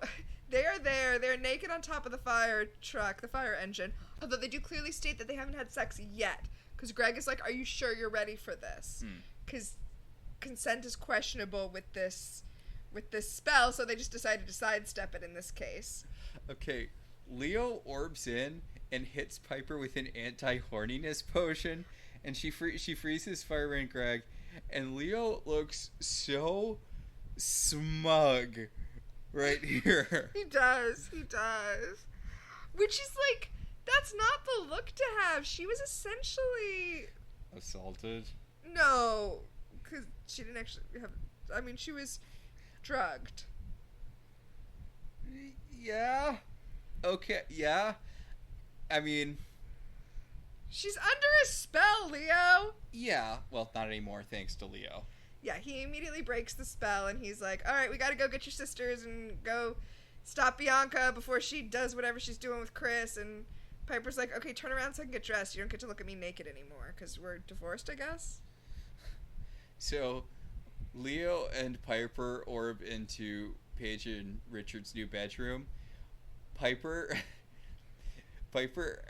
they are there. They're naked on top of the fire truck, the fire engine. Although they do clearly state that they haven't had sex yet. Because Greg is like, are you sure you're ready for this? Because consent is questionable with this spell, so they just decided to sidestep it in this case. Okay, Leo orbs in and hits Piper with an anti-horniness potion, and she freezes Fireman Greg, and Leo looks so smug right here. He does. Which is like, that's not the look to have. She was essentially assaulted. No, because she didn't actually have. I mean, she was drugged. Yeah. Okay. Yeah. I mean, she's under a spell, Leo. Yeah. Well, not anymore, thanks to Leo. Yeah, he immediately breaks the spell, and he's like, all right, we gotta go get your sisters and go stop Bianca before she does whatever she's doing with Chris. And Piper's like, okay, turn around so I can get dressed. You don't get to look at me naked anymore, because we're divorced, I guess. So, Leo and Piper orb into Paige and Richard's new bedroom. Piper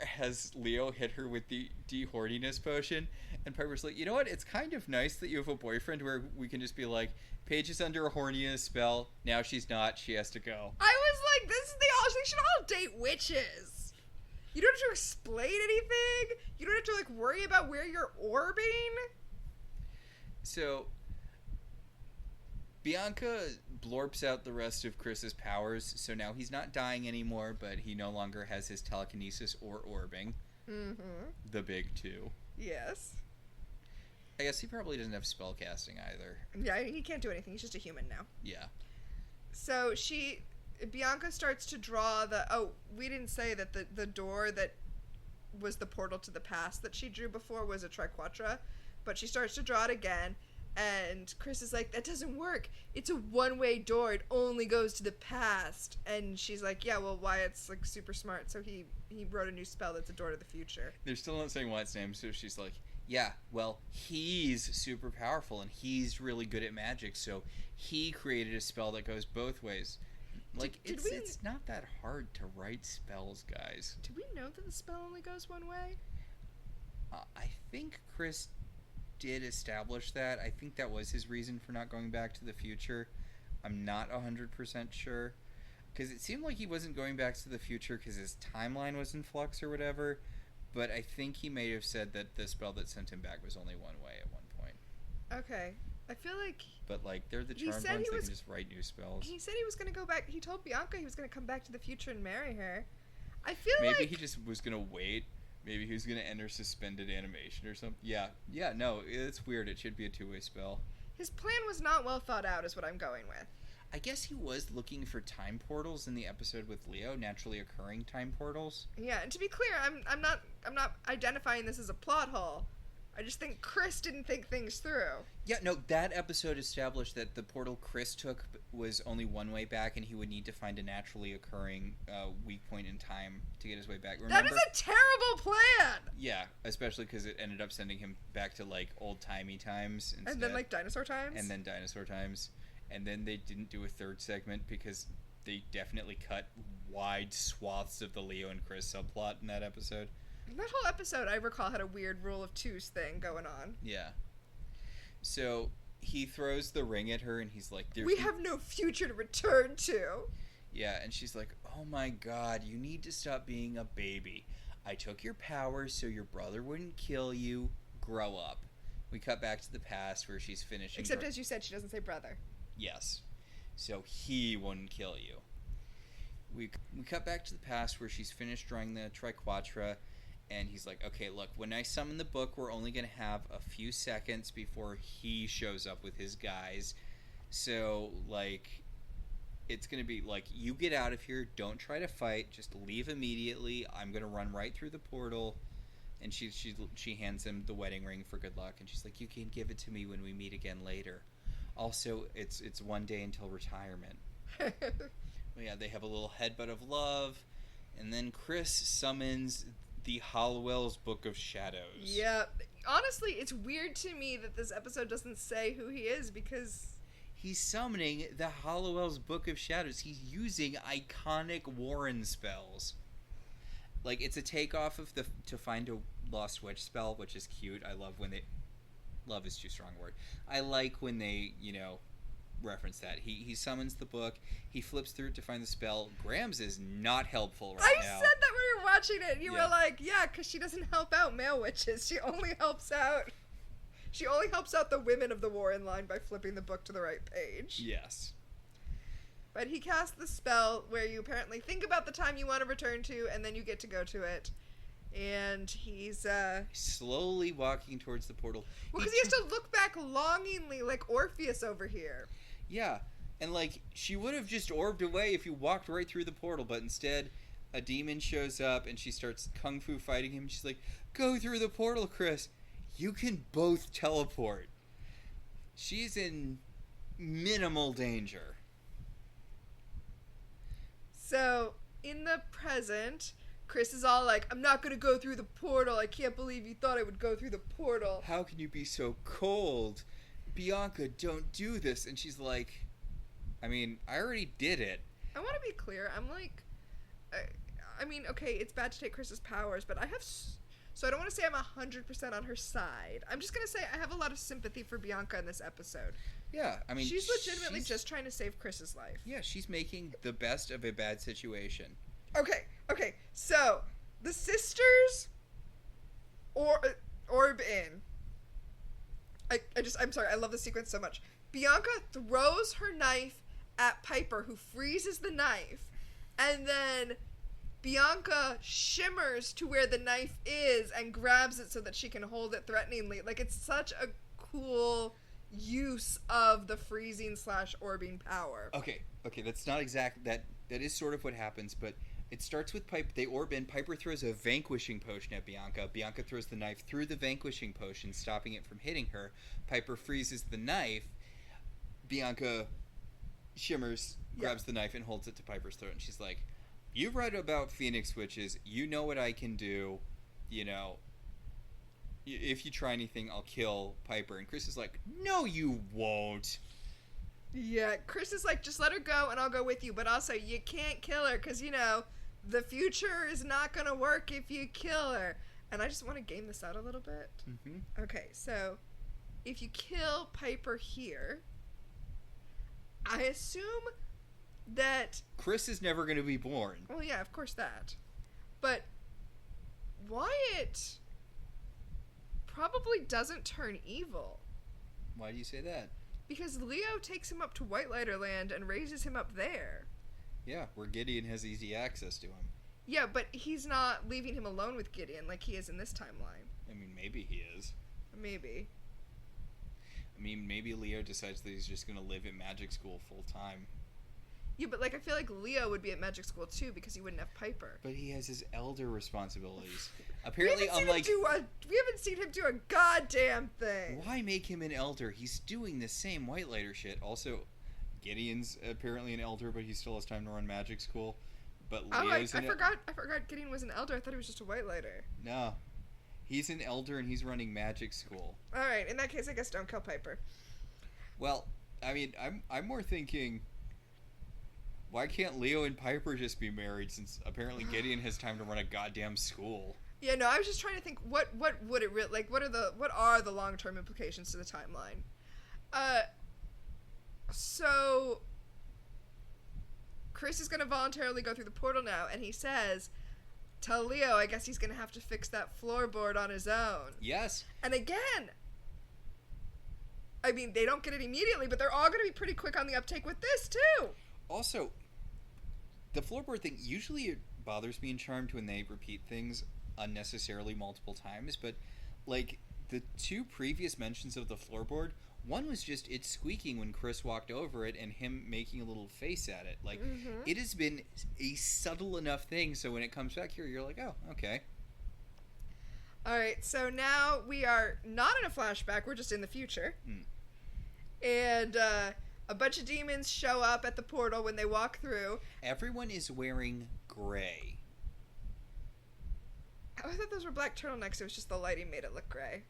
has Leo hit her with the de-horniness potion, and Piper's like, you know what, it's kind of nice that you have a boyfriend where we can just be like, Paige is under a horniness spell, now she's not, she has to go. I was like, they should all date witches. You don't have to explain anything. You don't have to like worry about where you're orbing. So Bianca blorps out the rest of Chris's powers, so now he's not dying anymore, but he no longer has his telekinesis or orbing. Mm-hmm. The big two. Yes. I guess he probably doesn't have spellcasting either. Yeah, he can't do anything. He's just a human now. Yeah. So Bianca starts to draw we didn't say that the door that was the portal to the past that she drew before was a triquetra, but she starts to draw it again. And Chris is like, that doesn't work. It's a one-way door. It only goes to the past. And she's like, yeah, well, Wyatt's like super smart, so he wrote a new spell that's a door to the future. They're still not saying Wyatt's name, so she's like, yeah, well, he's super powerful and he's really good at magic, so he created a spell that goes both ways. Like, it's not that hard to write spells, guys. Do we know that the spell only goes one way? I think Chris did establish that. I think that was his reason for not going back to the future. I'm not 100% sure, because it seemed like he wasn't going back to the future because his timeline was in flux or whatever, but I think he may have said that the spell that sent him back was only one way at one point. Okay. I feel like... But, like, they're the charmed ones, they can just write new spells. He said he was going to go back... He told Bianca he was going to come back to the future and marry her. I feel Maybe he just was going to wait. Maybe he was going to enter suspended animation or something. Yeah, no, it's weird. It should be a two-way spell. His plan was not well thought out is what I'm going with. I guess he was looking for time portals in the episode with Leo, naturally occurring time portals. Yeah, and to be clear, I'm not identifying this as a plot hole. I just think Chris didn't think things through. Yeah, no, that episode established that the portal Chris took was only one way back, and he would need to find a naturally occurring weak point in time to get his way back. Remember? That is a terrible plan! Yeah, especially because it ended up sending him back to, like, old-timey times instead. And then, like, dinosaur times? And then dinosaur times. And then they didn't do a third segment because they definitely cut wide swaths of the Leo and Chris subplot in that episode. That whole episode, I recall, had a weird rule of twos thing going on. Yeah. So he throws the ring at her, and he's like, we have no future to return to. Yeah, and she's like, oh my god, you need to stop being a baby. I took your powers so your brother wouldn't kill you. Grow up. We cut back to the past where she's finishing... Except, as you said, she doesn't say brother. Yes. So he wouldn't kill you. We cut back to the past where she's finished drawing the triquetra, And he's like, okay, look, when I summon the book, we're only going to have a few seconds before he shows up with his guys. So, like, it's going to be, like, you get out of here. Don't try to fight. Just leave immediately. I'm going to run right through the portal. And she hands him the wedding ring for good luck. And she's like, you can give it to me when we meet again later. Also, it's one day until retirement. Well, yeah, they have a little headbutt of love. And then Chris summons the Halliwell's Book of Shadows. Yeah. Honestly, it's weird to me that this episode doesn't say who he is, because he's summoning the Halliwell's Book of Shadows. He's using iconic Warren spells. Like, it's a takeoff of the To Find a Lost Witch spell, which is cute. I love when they... Love is too strong a word. I like when they, reference that. He summons the book. He flips through it to find the spell. Grams is not helpful now. I said that when we were watching it. You were like, yeah, because she doesn't help out male witches. She only helps out the women of the Warren line by flipping the book to the right page. Yes. But he casts the spell where you apparently think about the time you want to return to, and then you get to go to it. And he's slowly walking towards the portal. Well, because he has to look back longingly like Orpheus over here. Yeah, and like, she would have just orbed away if you walked right through the portal, but instead a demon shows up and she starts kung fu fighting him. She's like, go through the portal, Chris. You can both teleport. She's in minimal danger. So, in the present, Chris is all like, I'm not going to go through the portal. I can't believe you thought I would go through the portal. How can you be so cold? Bianca, don't do this. And she's like, I mean, I already did it. I want to be clear. I'm like, I mean, okay, it's bad to take Chris's powers, but I have, so I don't want to say I'm 100% on her side. I'm just going to say I have a lot of sympathy for Bianca in this episode. Yeah, I mean, she's legitimately just trying to save Chris's life. Yeah, she's making the best of a bad situation. Okay, so the sisters orb in. I'm sorry, I love this sequence so much. Bianca throws her knife at Piper, who freezes the knife, and then Bianca shimmers to where the knife is and grabs it so that she can hold it threateningly. Like, it's such a cool use of the freezing / orbing power. Okay, that's not exact. That is sort of what happens, but it starts with Piper. They orb in. Piper throws a vanquishing potion at Bianca. Bianca throws the knife through the vanquishing potion, stopping it from hitting her. Piper freezes the knife. Bianca shimmers, grabs the knife, and holds it to Piper's throat. And she's like, you've read about Phoenix Witches. You know what I can do. If you try anything, I'll kill Piper. And Chris is like, no, you won't. Yeah, Chris is like, just let her go and I'll go with you. But also, you can't kill her because, the future is not going to work if you kill her. And I just want to game this out a little bit. Mm-hmm. Okay, so if you kill Piper here, I assume that Chris is never going to be born. Well, yeah, of course that. But Wyatt probably doesn't turn evil. Why do you say that? Because Leo takes him up to Whitelighter Land and raises him up there. Yeah, where Gideon has easy access to him. Yeah, but he's not leaving him alone with Gideon like he is in this timeline. I mean, maybe he is. Maybe. I mean, maybe Leo decides that he's just going to live at magic school full time. Yeah, but I feel like Leo would be at magic school too because he wouldn't have Piper. But he has his elder responsibilities. Apparently, we haven't seen him do a goddamn thing. Why make him an elder? He's doing the same Whitelighter shit. Also, Gideon's apparently an elder, but he still has time to run magic school. But Leo's I forgot Gideon was an elder. I thought he was just a Whitelighter. No. He's an elder and he's running magic school. Alright, in that case, I guess don't kill Piper. Well, I mean, I'm more thinking, why can't Leo and Piper just be married since apparently Gideon has time to run a goddamn school? Yeah, no, I was just trying to think what would it really, like, what are the long-term implications to the timeline? So Chris is going to voluntarily go through the portal now, and he says, tell Leo I guess he's going to have to fix that floorboard on his own. Yes. And again, I mean, they don't get it immediately, but they're all going to be pretty quick on the uptake with this, too. Also, the floorboard thing, usually it bothers me in Charmed when they repeat things. unnecessarily multiple times, but like the two previous mentions of the floorboard, one was just it squeaking when Chris walked over it and him making a little face at it. Like, it has been a subtle enough thing, so when it comes back here, you're like, oh, okay. Alright, so now we are not in a flashback, we're just in the future. And a bunch of demons show up at the portal when they walk through. Everyone is wearing gray. I thought those were black turtlenecks, it was just the lighting made it look gray.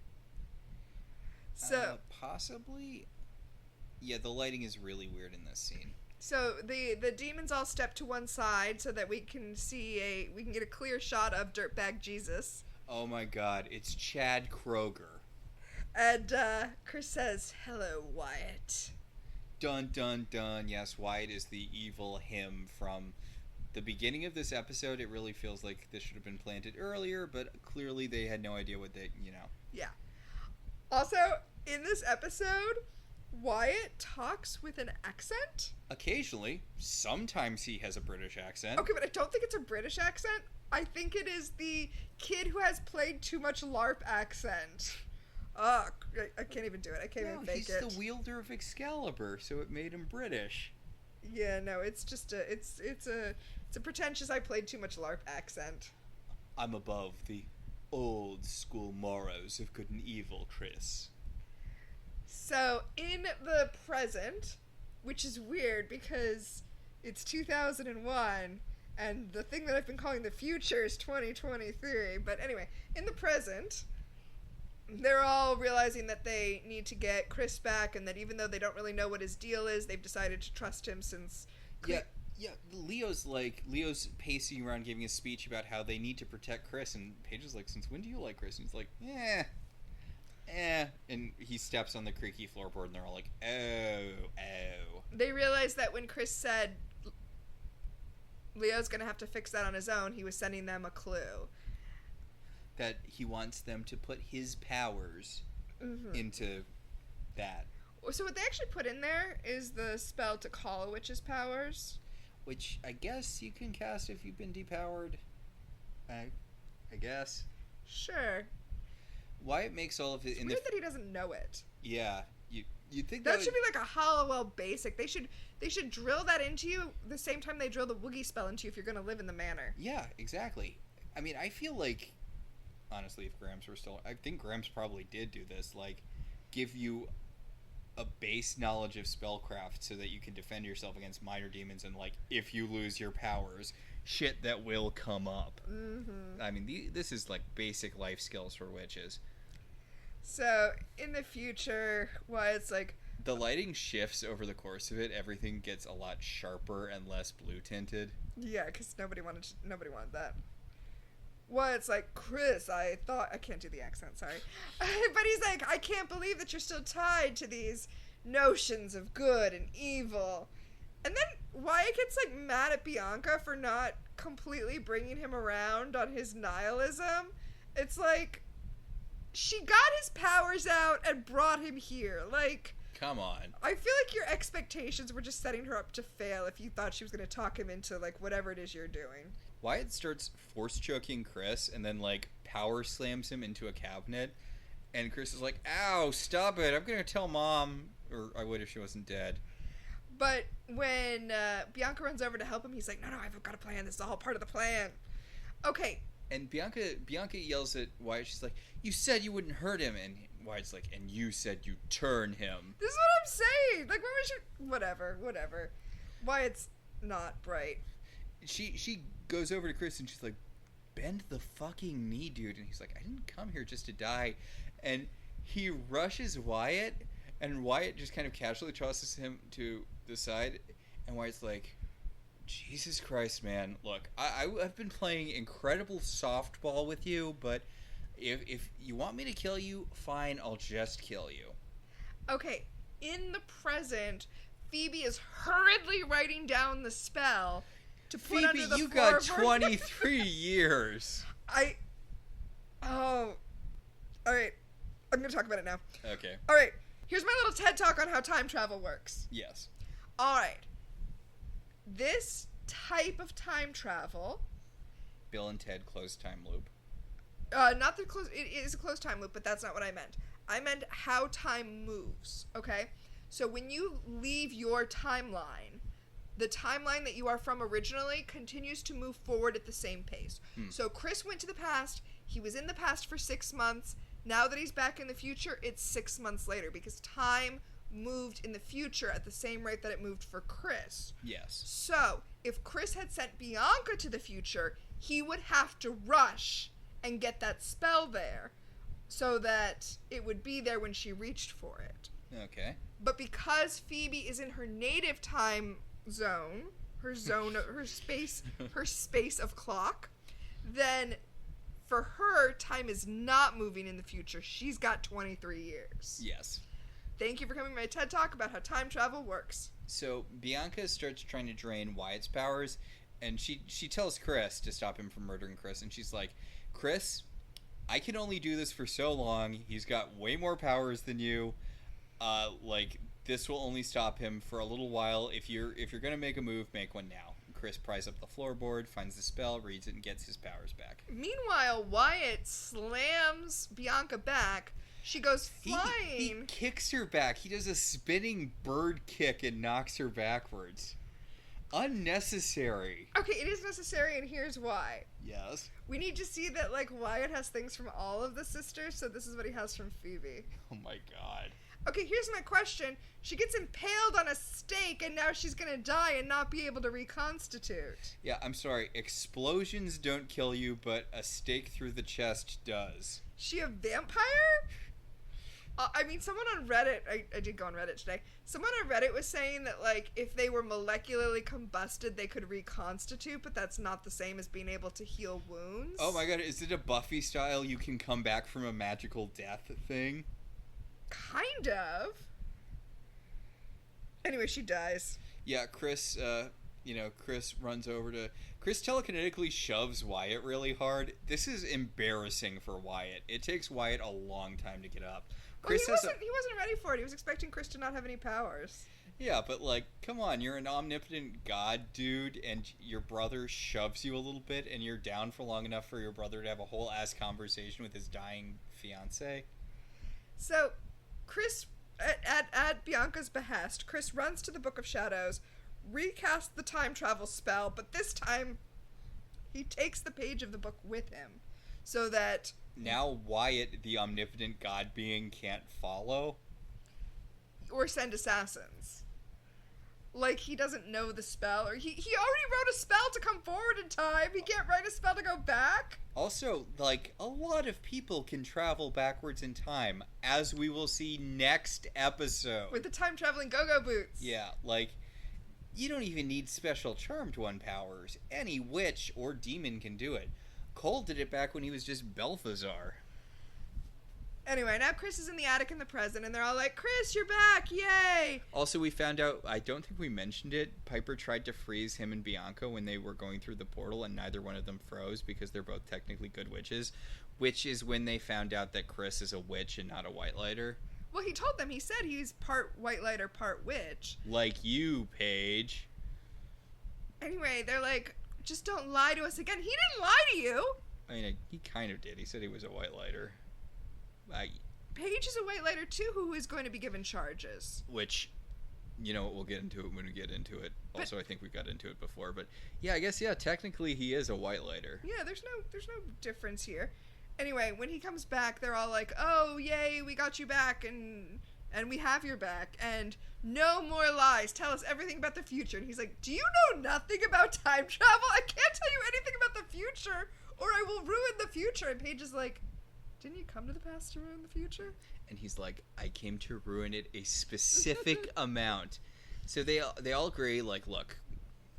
So possibly, yeah. The lighting is really weird in this scene. So the demons all step to one side so that we can get a clear shot of Dirtbag Jesus. Oh my God! It's Chad Kroger. And Chris says, "Hello, Wyatt." Dun dun dun. Yes, Wyatt is the evil him from the beginning of this episode. It really feels like this should have been planted earlier, but clearly they had no idea what they. Yeah. Also, in this episode, Wyatt talks with an accent. Occasionally. Sometimes he has a British accent. Okay, but I don't think it's a British accent. I think it is the kid who has played too much LARP accent. I can't even do it. I can't even fake it. He's the wielder of Excalibur, so it made him British. Yeah, no, it's just it's a pretentious I played too much LARP accent. I'm above the old school morals of good and evil, Chris. So, in the present, which is weird because it's 2001, and the thing that I've been calling the future is 2023, but anyway, in the present, they're all realizing that they need to get Chris back, and that even though they don't really know what his deal is, they've decided to trust him since... Yeah, Leo's pacing around giving a speech about how they need to protect Chris, and Paige is like, since when do you like Chris? And he's like, and he steps on the creaky floorboard, and they're all like, oh. They realize that when Chris said Leo's gonna have to fix that on his own, he was sending them a clue. That he wants them to put his powers into that. So what they actually put in there is the spell to call a witch's powers. Which I guess you can cast if you've been depowered. I guess. Sure. Wyatt makes all of it in weird that he doesn't know it. Yeah. You'd think that should be like a Halliwell basic. They should drill that into you the same time they drill the Woogie spell into you if you're going to live in the manor. Yeah, exactly. I mean, I feel like, honestly, if Gramps were still... I think Gramps probably did do this. Like, give you a base knowledge of spellcraft so that you can defend yourself against minor demons, and like if you lose your powers, shit that will come up. I mean, this is like basic life skills for witches. So in the future, it's like the lighting shifts over the course of it. Everything gets a lot sharper and less blue tinted. Yeah, because nobody wanted that. It's like, Chris, I can't do the accent, sorry. But he's like, I can't believe that you're still tied to these notions of good and evil. And then Wyatt gets, like, mad at Bianca for not completely bringing him around on his nihilism. It's like, she got his powers out and brought him here. Like, come on. I feel like your expectations were just setting her up to fail if you thought she was going to talk him into, like, whatever it is you're doing. Wyatt starts force choking Chris and then like power slams him into a cabinet, and Chris is like, ow, stop it, I'm gonna tell Mom, or I would if she wasn't dead. But when Bianca runs over to help him, he's like, no, I've got a plan, this is all part of the plan. Okay. And Bianca yells at Wyatt, she's like, you said you wouldn't hurt him, and Wyatt's like, and you said you'd turn him. This is what I'm saying, like, whatever. Wyatt's not bright. She goes over to Chris and she's like, bend the fucking knee, dude. And he's like, I didn't come here just to die. And he rushes Wyatt, and Wyatt just kind of casually tosses him to the side. And Wyatt's like, Jesus Christ, man. Look, I've been playing incredible softball with you, but if you want me to kill you, fine, I'll just kill you. Okay, in the present, Phoebe is hurriedly writing down the spell to put Phoebe, under the you floorboard. got 23 years. Alright. I'm going to talk about it now. Okay. Alright. Here's my little TED talk on how time travel works. Yes. Alright. This type of time travel... Bill and Ted Closed Time Loop. Not the close. It is a closed time loop, but that's not what I meant. I meant how time moves. Okay, so when you leave your timeline, the timeline that you are from originally continues to move forward at the same pace. So Chris went to the past. He was in the past for 6 months. Now that he's back in the future, it's 6 months later because time moved in the future at the same rate that it moved for Chris. Yes. So if Chris had sent Bianca to the future, he would have to rush and get that spell there so that it would be there when she reached for it. Okay. But because Phoebe is in her native time zone, her space of clock, then for her, time is not moving in the future. She's got 23 years. Yes. Thank you for coming to my TED Talk about how time travel works. So Bianca starts trying to drain Wyatt's powers, and she tells Chris to stop him from murdering Chris, and she's like, Chris, I can only do this for so long. He's got way more powers than you. This will only stop him for a little while. If you're gonna make a move, make one now. Chris pries up the floorboard, finds the spell, reads it, and gets his powers back. Meanwhile, Wyatt slams Bianca back. She goes flying. He kicks her back. He does a spinning bird kick and knocks her backwards. Unnecessary. Okay, it is necessary, and here's why. Yes. We need to see that, Wyatt has things from all of the sisters, so this is what he has from Phoebe. Oh my god. Okay, here's my question. She gets impaled on a stake, and now she's gonna die and not be able to reconstitute. Yeah, I'm sorry. Explosions don't kill you, but a stake through the chest does. She a vampire? Someone on Reddit, I did go on Reddit today, someone on Reddit was saying that, if they were molecularly combusted, they could reconstitute, but that's not the same as being able to heal wounds. Oh my god, is it a Buffy style you can come back from a magical death thing? Kind of. Anyway, she dies. Yeah, Chris runs over to... Chris telekinetically shoves Wyatt really hard. This is embarrassing for Wyatt. It takes Wyatt a long time to get up. He wasn't ready for it. He was expecting Chris to not have any powers. Yeah, but, come on. You're an omnipotent god, dude, and your brother shoves you a little bit, and you're down for long enough for your brother to have a whole-ass conversation with his dying fiancé. So, Chris, at Bianca's behest, Chris runs to the Book of Shadows, recasts the time travel spell, but this time he takes the page of the book with him so that... Now Wyatt, the omnipotent god being, can't follow? Or send assassins. He doesn't know the spell, or he already wrote a spell to come forward in time. He can't write a spell to go back. Also, a lot of people can travel backwards in time, as we will see next episode. With the time-traveling go-go boots. Yeah, you don't even need special Charmed One powers. Any witch or demon can do it. Cole did it back when he was just Balthazar. Anyway, now Chris is in the attic in the present, and they're all like, Chris, you're back, yay! Also, we found out, I don't think we mentioned it, Piper tried to freeze him and Bianca when they were going through the portal, and neither one of them froze because they're both technically good witches, which is when they found out that Chris is a witch and not a white lighter. Well, he told them, he said he's part white lighter, part witch. Like you, Paige. Anyway, they're like, just don't lie to us again. He didn't lie to you! He kind of did. He said he was a white lighter. Paige is a white lighter too, who is going to be given charges. Which, we'll get into it when we get into it. Also, I think we got into it before, but yeah, I guess technically he is a white lighter. Yeah, there's no difference here. Anyway, when he comes back, they're all like, "Oh, yay, we got you back, and we have your back, and no more lies. Tell us everything about the future." And he's like, "Do you know nothing about time travel? I can't tell you anything about the future, or I will ruin the future." And Paige is like, "Didn't you come to the past to ruin the future?" And he's like, "I came to ruin it a specific amount." So they all agree, look,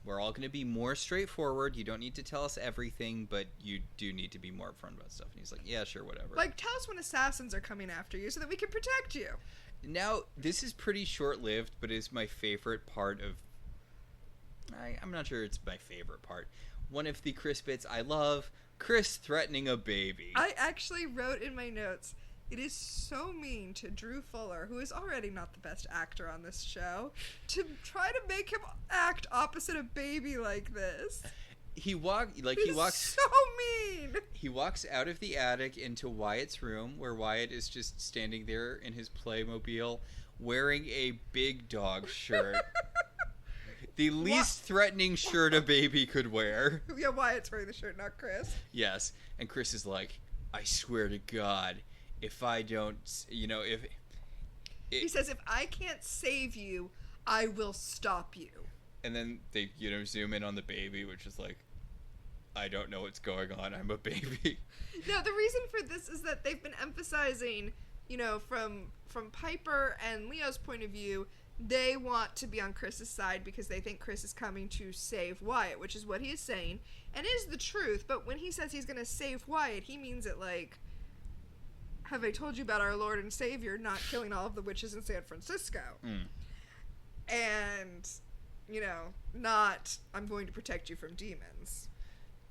we're all going to be more straightforward. You don't need to tell us everything, but you do need to be more upfront about stuff. And he's like, "Yeah, sure, whatever." Tell us when assassins are coming after you so that we can protect you. Now, this is pretty short-lived, but is my favorite part of... I'm not sure it's my favorite part. One of the Chris bits I love... Chris threatening a baby. I actually wrote in my notes, it is so mean to Drew Fuller, who is already not the best actor on this show, to try to make him act opposite a baby like this. he walks so mean. He walks out of the attic into Wyatt's room, where Wyatt is just standing there in his Playmobil wearing a big dog shirt. The least threatening shirt a baby could wear. Yeah, Wyatt's wearing the shirt, not Chris. Yes, and Chris is like, I swear to God, if I don't, he says, if I can't save you, I will stop you. And then they, zoom in on the baby, which is like, I don't know what's going on. I'm a baby. No, the reason for this is that they've been emphasizing, from Piper and Leo's point of view, they want to be on Chris's side because they think Chris is coming to save Wyatt, which is what he is saying, and is the truth. But when he says he's going to save Wyatt, he means it like, have I told you about our Lord and Savior not killing all of the witches in San Francisco? And, not, I'm going to protect you from demons.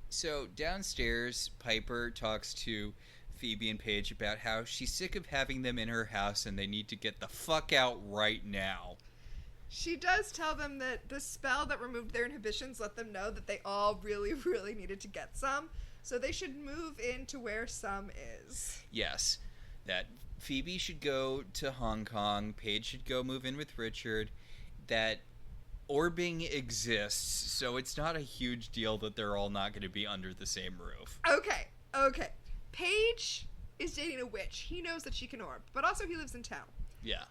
So downstairs, Piper talks to Phoebe and Paige about how she's sick of having them in her house and they need to get the fuck out right now. She does tell them that the spell that removed their inhibitions let them know that they all really, really needed to get some, so they should move into where some is. Yes, that Phoebe should go to Hong Kong, Paige should go move in with Richard, that orbing exists, so it's not a huge deal that they're all not going to be under the same roof. Okay. Paige is dating a witch. He knows that she can orb, but also he lives in town. Yeah.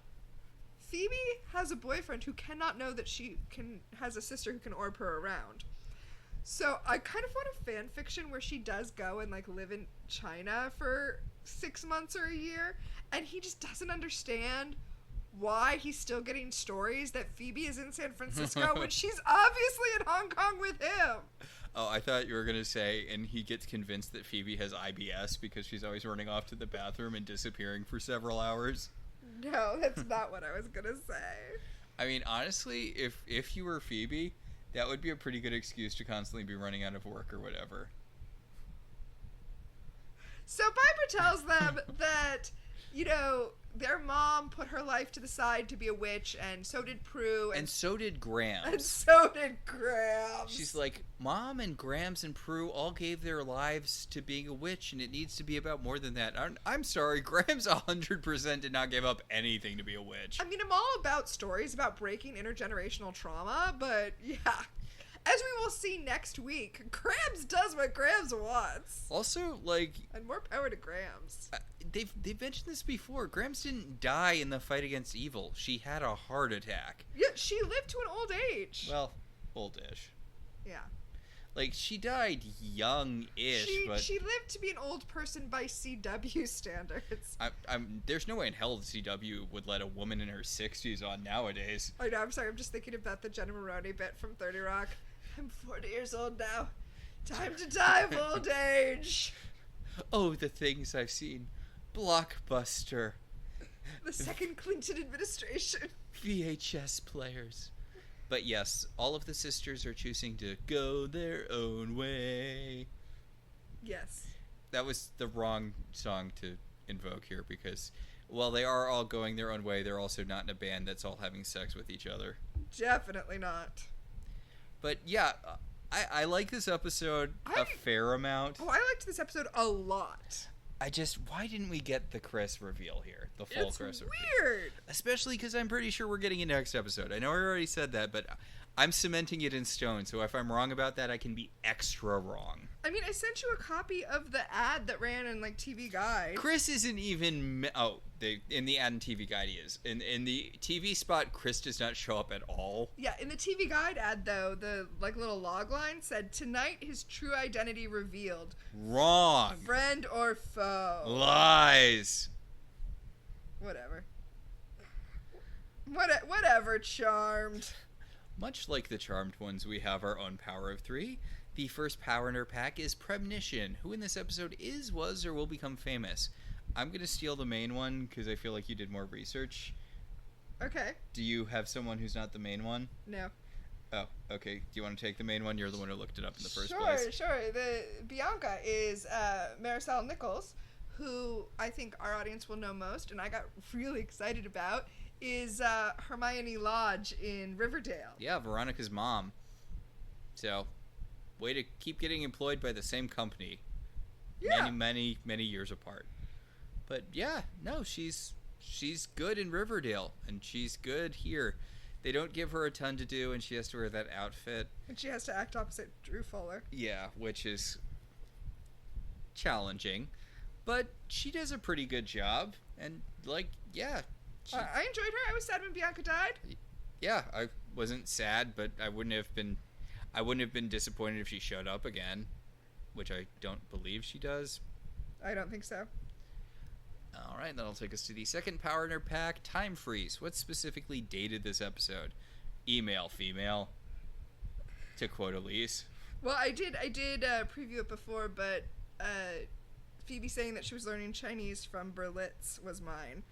Phoebe has a boyfriend who cannot know that she has a sister who can orb her around. So I kind of want a fan fiction where she does go and live in China for 6 months or a year, and he just doesn't understand why he's still getting stories that Phoebe is in San Francisco when she's obviously in Hong Kong with him. Oh, I thought you were going to say, and he gets convinced that Phoebe has IBS because she's always running off to the bathroom and disappearing for several hours. No, that's not what I was going to say. I mean, honestly, if you were Phoebe, that would be a pretty good excuse to constantly be running out of work or whatever. So Piper tells them that, their mom put her life to the side to be a witch, and so did Prue. And so did Grams. And so did Grams. She's like, Mom and Grams and Prue all gave their lives to being a witch, and it needs to be about more than that. I'm sorry, Grams 100% did not give up anything to be a witch. I mean, I'm all about stories about breaking intergenerational trauma, but yeah. As we will see next week, Grams does what Grams wants. Also, and more power to Grams. They've mentioned this before. Grams didn't die in the fight against evil. She had a heart attack. Yeah, she lived to an old age. Well, oldish. Yeah. She died young-ish, but... She lived to be an old person by CW standards. There's no way in hell the CW would let a woman in her 60s on nowadays. I know, I'm sorry, I'm just thinking about the Jenna Maroney bit from 30 Rock. I'm 40 years old now. Time to die of old age. Oh, the things I've seen. Blockbuster. The second Clinton administration. VHS players. But yes, all of the sisters are choosing to go their own way. Yes. That was the wrong song to invoke here because while they are all going their own way, they're also not in a band that's all having sex with each other. Definitely not. But yeah, I like this episode a fair amount. Oh, I liked this episode a lot. Why didn't we get the Chris reveal here? The full Chris reveal. It's weird. Especially because I'm pretty sure we're getting it next episode. I know I already said that, but I'm cementing it in stone. So if I'm wrong about that, I can be extra wrong. I mean, I sent you a copy of the ad that ran in TV Guide. Chris isn't even... in the ad and TV Guide he is. In the TV spot, Chris does not show up at all. Yeah, in the TV Guide ad, though, the little log line said, "Tonight his true identity revealed." Wrong. Friend or foe. Lies. Whatever. Whatever, Charmed. Much like the Charmed ones, we have our own power of 3. The first power in our pack is Premonition, who in this episode is, was, or will become famous. I'm going to steal the main one because I feel like you did more research. Okay. Do you have someone who's not the main one? No. Oh, okay. Do you want to take the main one? You're the one who looked it up in the first place. Sure. The Bianca is Marisol Nichols, who I think our audience will know most, and I got really excited about, is Hermione Lodge in Riverdale. Yeah, Veronica's mom. So, way to keep getting employed by the same company. Yeah. Many years apart. But yeah, no, she's good in Riverdale, and she's good here. They don't give her a ton to do, and she has to wear that outfit. And she has to act opposite Drew Fuller. Yeah, which is challenging. But she does a pretty good job, and, like, yeah. I enjoyed her. I was sad when Bianca died. Yeah, I wasn't sad, but I wouldn't have been disappointed if she showed up again, which I don't believe she does. I don't think so. All right, that'll take us to the second Power in Her Pack, Time Freeze. What specifically dated this episode? Email female, to quote Elise. Well, I did preview it before, but Phoebe saying that she was learning Chinese from Berlitz was mine.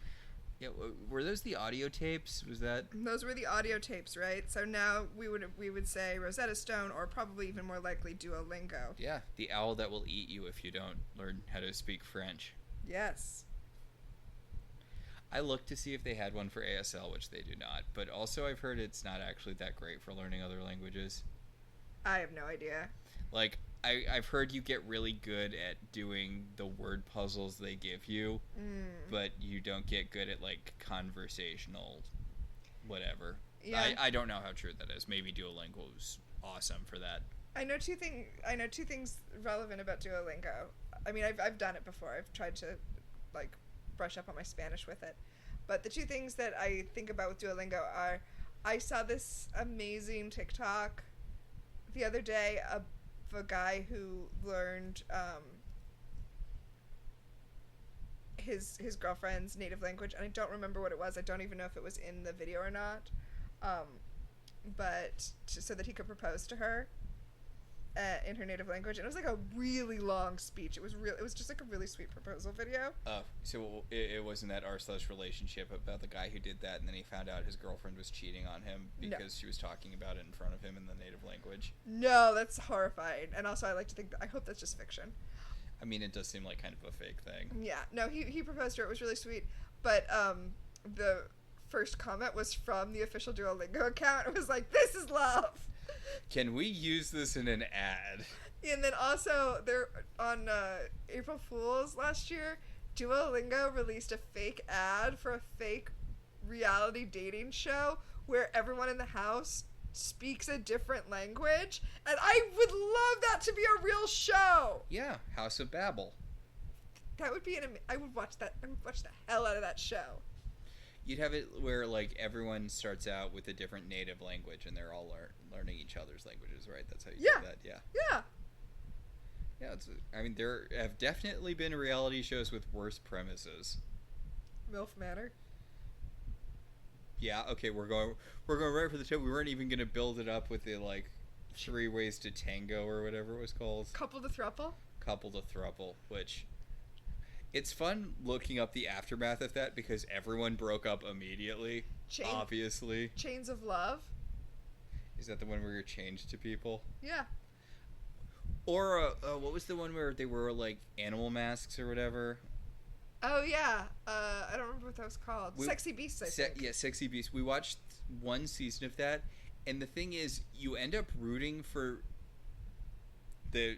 Yeah, were those the audio tapes? Was that? Those were the audio tapes, right? So now we would say Rosetta Stone, or probably even more likely Duolingo. Yeah, the owl that will eat you if you don't learn how to speak French. Yes. I looked to see if they had one for ASL, which they do not. But also I've heard it's not actually that great for learning other languages. I have no idea. Like, I've heard you get really good at doing the word puzzles they give you, but you don't get good at, like, conversational whatever. Yeah. I don't know how true that is. Maybe Duolingo is awesome for that. I know two things relevant about Duolingo. I mean, I've done it before. I've tried to, like, brush up on my Spanish with it. But the two things that I think about with Duolingo are, I saw this amazing TikTok the other day of a guy who learned his girlfriend's native language, and I don't remember what it was. I don't even know if it was in the video or not. But so that he could propose to her in her native language, and it was like a really long speech. It was just like a really sweet proposal video. So it wasn't that r/relationship about the guy who did that, and then he found out his girlfriend was cheating on him because she was talking about it in front of him in the native language. No, that's horrifying. And also, I like to think I hope that's just fiction. I mean, it does seem like kind of a fake thing. Yeah, no, he proposed to her. It was really sweet. But the first comment was from the official Duolingo account. It was like, "This is love." Can we use this in an ad? And then also, there on April Fool's last year, Duolingo released a fake ad for a fake reality dating show where everyone in the house speaks a different language, and I would love that to be a real show. Yeah, House of Babel. That would be I would watch that. I would watch the hell out of that show. You'd have it where, like, everyone starts out with a different native language, and they're all learning each other's languages, right? That's how you do that. Yeah. I mean, there have definitely been reality shows with worse premises. MILF Manor. Yeah. Okay, we're going right for the tip. We weren't even gonna build it up with the, like, 3 Ways to Tango or whatever it was called. Couple to Thruple. Couple to Thruple, which. It's fun looking up the aftermath of that because everyone broke up immediately, obviously. Chains of Love. Is that the one where you're chained to people? Yeah. Or, what was the one where they were, like, animal masks or whatever? Oh, yeah. I don't remember what that was called. Sexy Beasts, I think. Yeah, Sexy Beasts. We watched one season of that, and the thing is, you end up rooting for the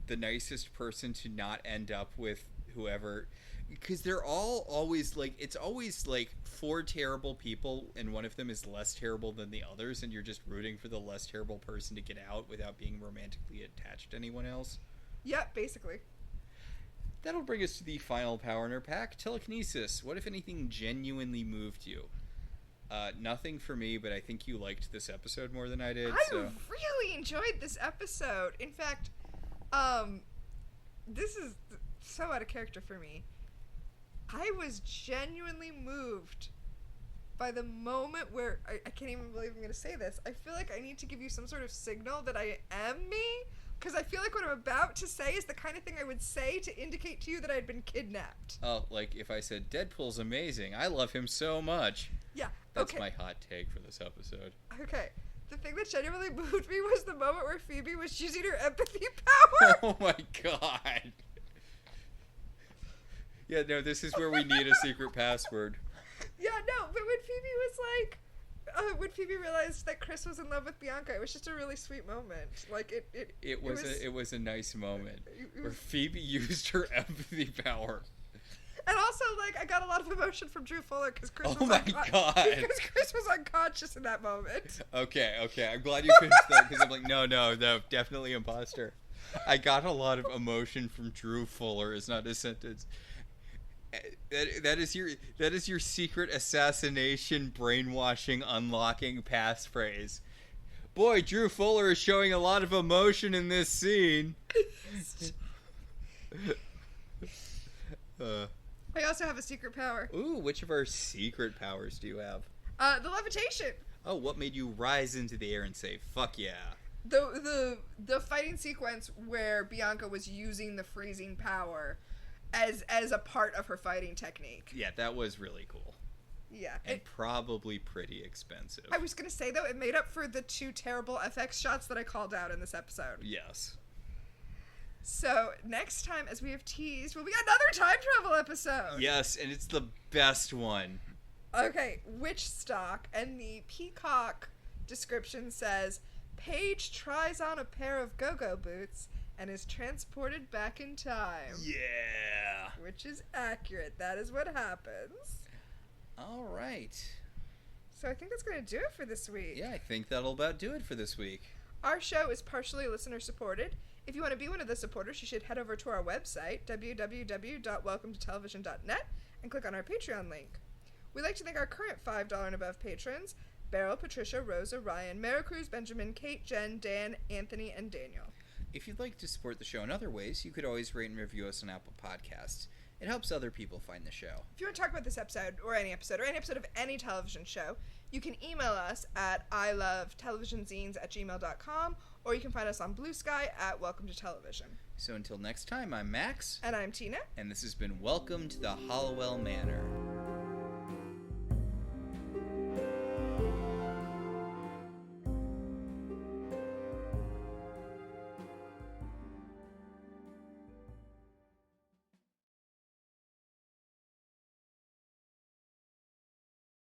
nicest person to not end up with whoever, because they're all always like, it's always like 4 terrible people and one of them is less terrible than the others, and you're just rooting for the less terrible person to get out without being romantically attached to anyone else. Yeah, basically. That'll bring us to the final Power in Her Pack, telekinesis. What, if anything, genuinely moved you? Nothing for me, but I think you liked this episode more than I did. I really enjoyed this episode. In fact, this is so out of character for me. I was genuinely moved by the moment where I can't even believe I'm going to say this. I feel like I need to give you some sort of signal that I am me, because I feel like what I'm about to say is the kind of thing I would say to indicate to you that I had been kidnapped. Oh, like if I said, Deadpool's amazing. I love him so much. Yeah. That's my hot take for this episode. Okay. The thing that genuinely moved me was the moment where Phoebe was using her empathy power. Oh my god. Yeah, no, this is where we need a secret password. Yeah, no, but when Phoebe was like, when Phoebe realized that Chris was in love with Bianca, it was just a really sweet moment. Like it was a nice moment where Phoebe used her empathy power. And also, like, I got a lot of emotion from Drew Fuller because Chris was because Chris was unconscious in that moment. Okay, I'm glad you finished that because I'm like, no, definitely imposter. I got a lot of emotion from Drew Fuller is not a sentence. That is your secret assassination, brainwashing, unlocking passphrase. Boy, Drew Fuller is showing a lot of emotion in this scene. I also have a secret power. Ooh, which of our secret powers do you have? The levitation. Oh, what made you rise into the air and say, fuck yeah? The fighting sequence where Bianca was using the freezing power as a part of her fighting technique. Yeah, that was really cool. Yeah. And probably pretty expensive. I was going to say, though, it made up for the 2 terrible FX shots that I called out in this episode. Yes. So, next time, as we have teased, will be another time travel episode. Yes, and it's the best one. Okay, Witch Stock, and the Peacock description says, Paige tries on a pair of go-go boots and is transported back in time. Yeah. Which is accurate. That is what happens. All right. So I think that's going to do it for this week. Yeah, I think that'll about do it for this week. Our show is partially listener-supported. If you want to be one of the supporters, you should head over to our website, www.welcometotelevision.net, and click on our Patreon link. We'd like to thank our current $5 and above patrons, Beryl, Patricia, Rosa, Ryan, Maricruz, Benjamin, Kate, Jen, Dan, Anthony, and Daniel. If you'd like to support the show in other ways, you could always rate and review us on Apple Podcasts. It helps other people find the show. If you want to talk about this episode, or any episode of any television show, you can email us at ilovetelevisionzines@gmail.com, or you can find us on Blue Sky at Welcome to Television. So until next time, I'm Max. And I'm Tina. And this has been Welcome to the Halliwell Manor.